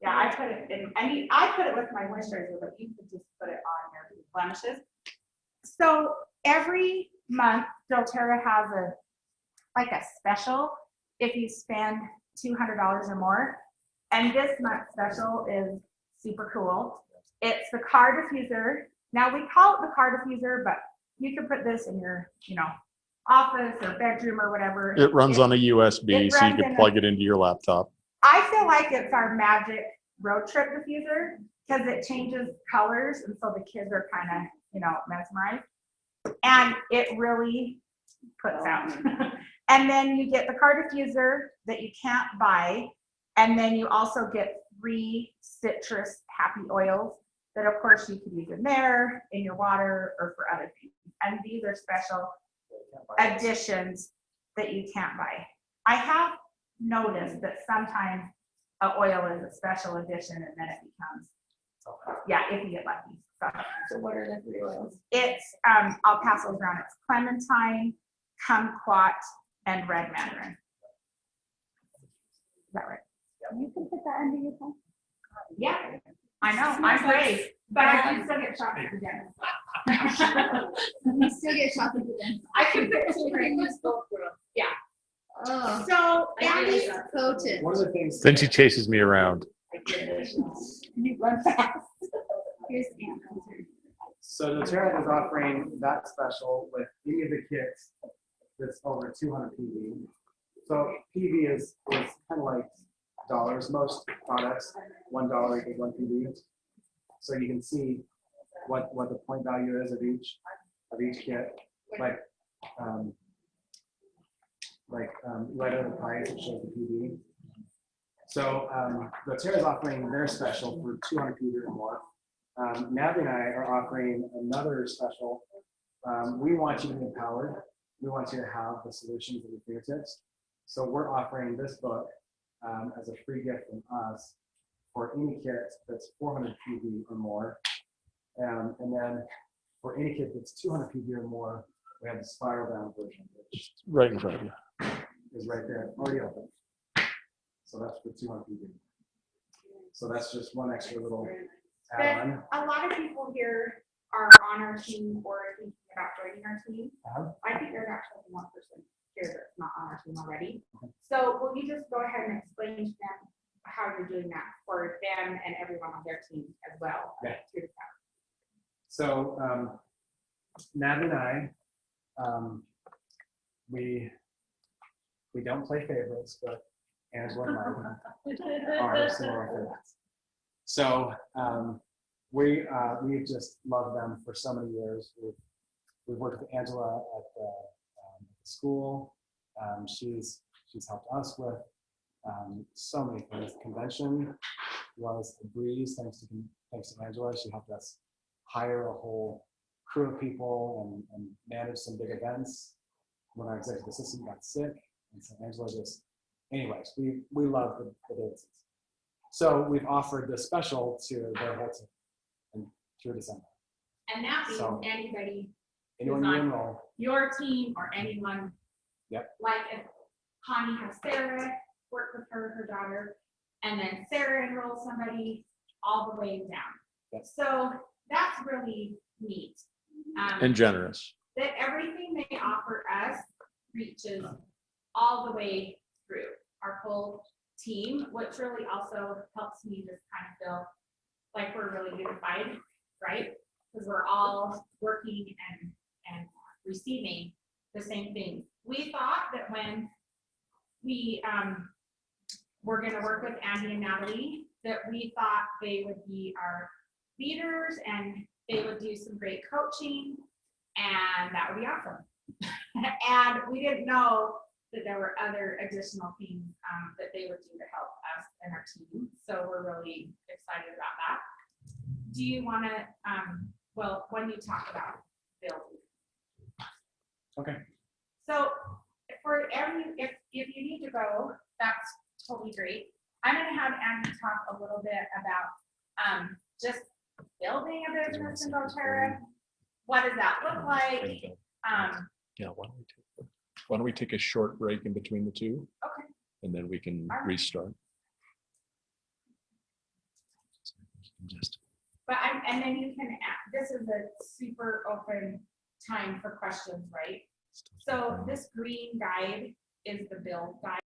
Yeah, I put it in, I mean, I put it with my moisturizer, but you could just put it on your blemishes. So every month, doTERRA has a special if you spend $200 or more. And this month's special is super cool. It's the car diffuser. Now we call it the car diffuser, but you can put this in your, office or bedroom or whatever. It runs on a USB, so you can plug it into your laptop. I feel like it's our magic road trip diffuser because it changes colors, and so the kids are kind of, mesmerized. And it really puts out. And then you get the car diffuser that you can't buy, and then you also get 3 citrus happy oils that of course you could use in there, in your water, or for other things. And these are special additions that you can't buy. I have noticed that sometimes an oil is a special addition, and then it becomes, if you get lucky. So what are the 3 oils? It's, I'll pass those around. It's clementine, kumquat, and red mandarin. Is that right? You can put that under your tongue. Yeah, I know, I'm brave, but I can still get shot at the dentist. You still get shot at the dentist. I can put this yeah. Oh. So, Andy's potent. One of the things. Then she chases me around. You run fast. Here's the answer. So doTERRA is offering that special with any of the kits that's over 200 PV. So PV is kind of like dollars. Most products, $1 equals 1 PV. So you can see what the point value is of each kit. Like right on the price, it shows the PV. So doTERRA is offering their special for 200 PV or more. Natalie and I are offering another special. We want you to be empowered. We want you to have the solutions at your fingertips. So we're offering this book as a free gift from us for any kit that's 400 PV or more. And then for any kit that's 200 PV or more, we have the spiral bound version, which right in front of you is right there, already open. So that's for 200 PV. So that's just one extra little add-on. A lot of people here are on our team or thinking about joining our team. I think there's actually one person here that's not on our team already. So will you just go ahead and explain to them how you're doing that for them and everyone on their team as well? Yeah. So Nat and I, we don't play favorites, but Angela and Mike are some of our favorites. So we've just loved them for so many years. We've worked with Angela at the school. She's helped us with so many things. Convention was a breeze thanks to Angela. She helped us hire a whole crew of people and manage some big events when our executive assistant got sick. And so Angela just, anyways, we love the Davidsons. So we've offered this special to their whole team and through December. And that means So, anybody anyone who's you on enroll, your team or anyone. Yep. Like if Connie has Sarah work with her daughter, and then Sarah enrolls somebody all the way down. Yep. So that's really neat. And generous. That everything they offer us reaches all the way through our whole team, which really also helps me just kind of feel like we're really unified, right? Because we're all working and receiving the same thing. We thought that when we were going to work with Andy and Natalie, that we thought they would be our leaders and they would do some great coaching, and that would be awesome. And we didn't know that there were other additional things that they would do to help us and our team. So we're really excited about that. Do you want to, well, when you talk about building. okay. So for if you need to go, that's totally great. I'm going to have Andy talk a little bit about just building a business in doTERRA. What does that look like? Yeah, why don't we take a short break in between the two? Okay. And then we can All right. restart. But and then you can, this is a super open time for questions, right? So this green guide is the build guide.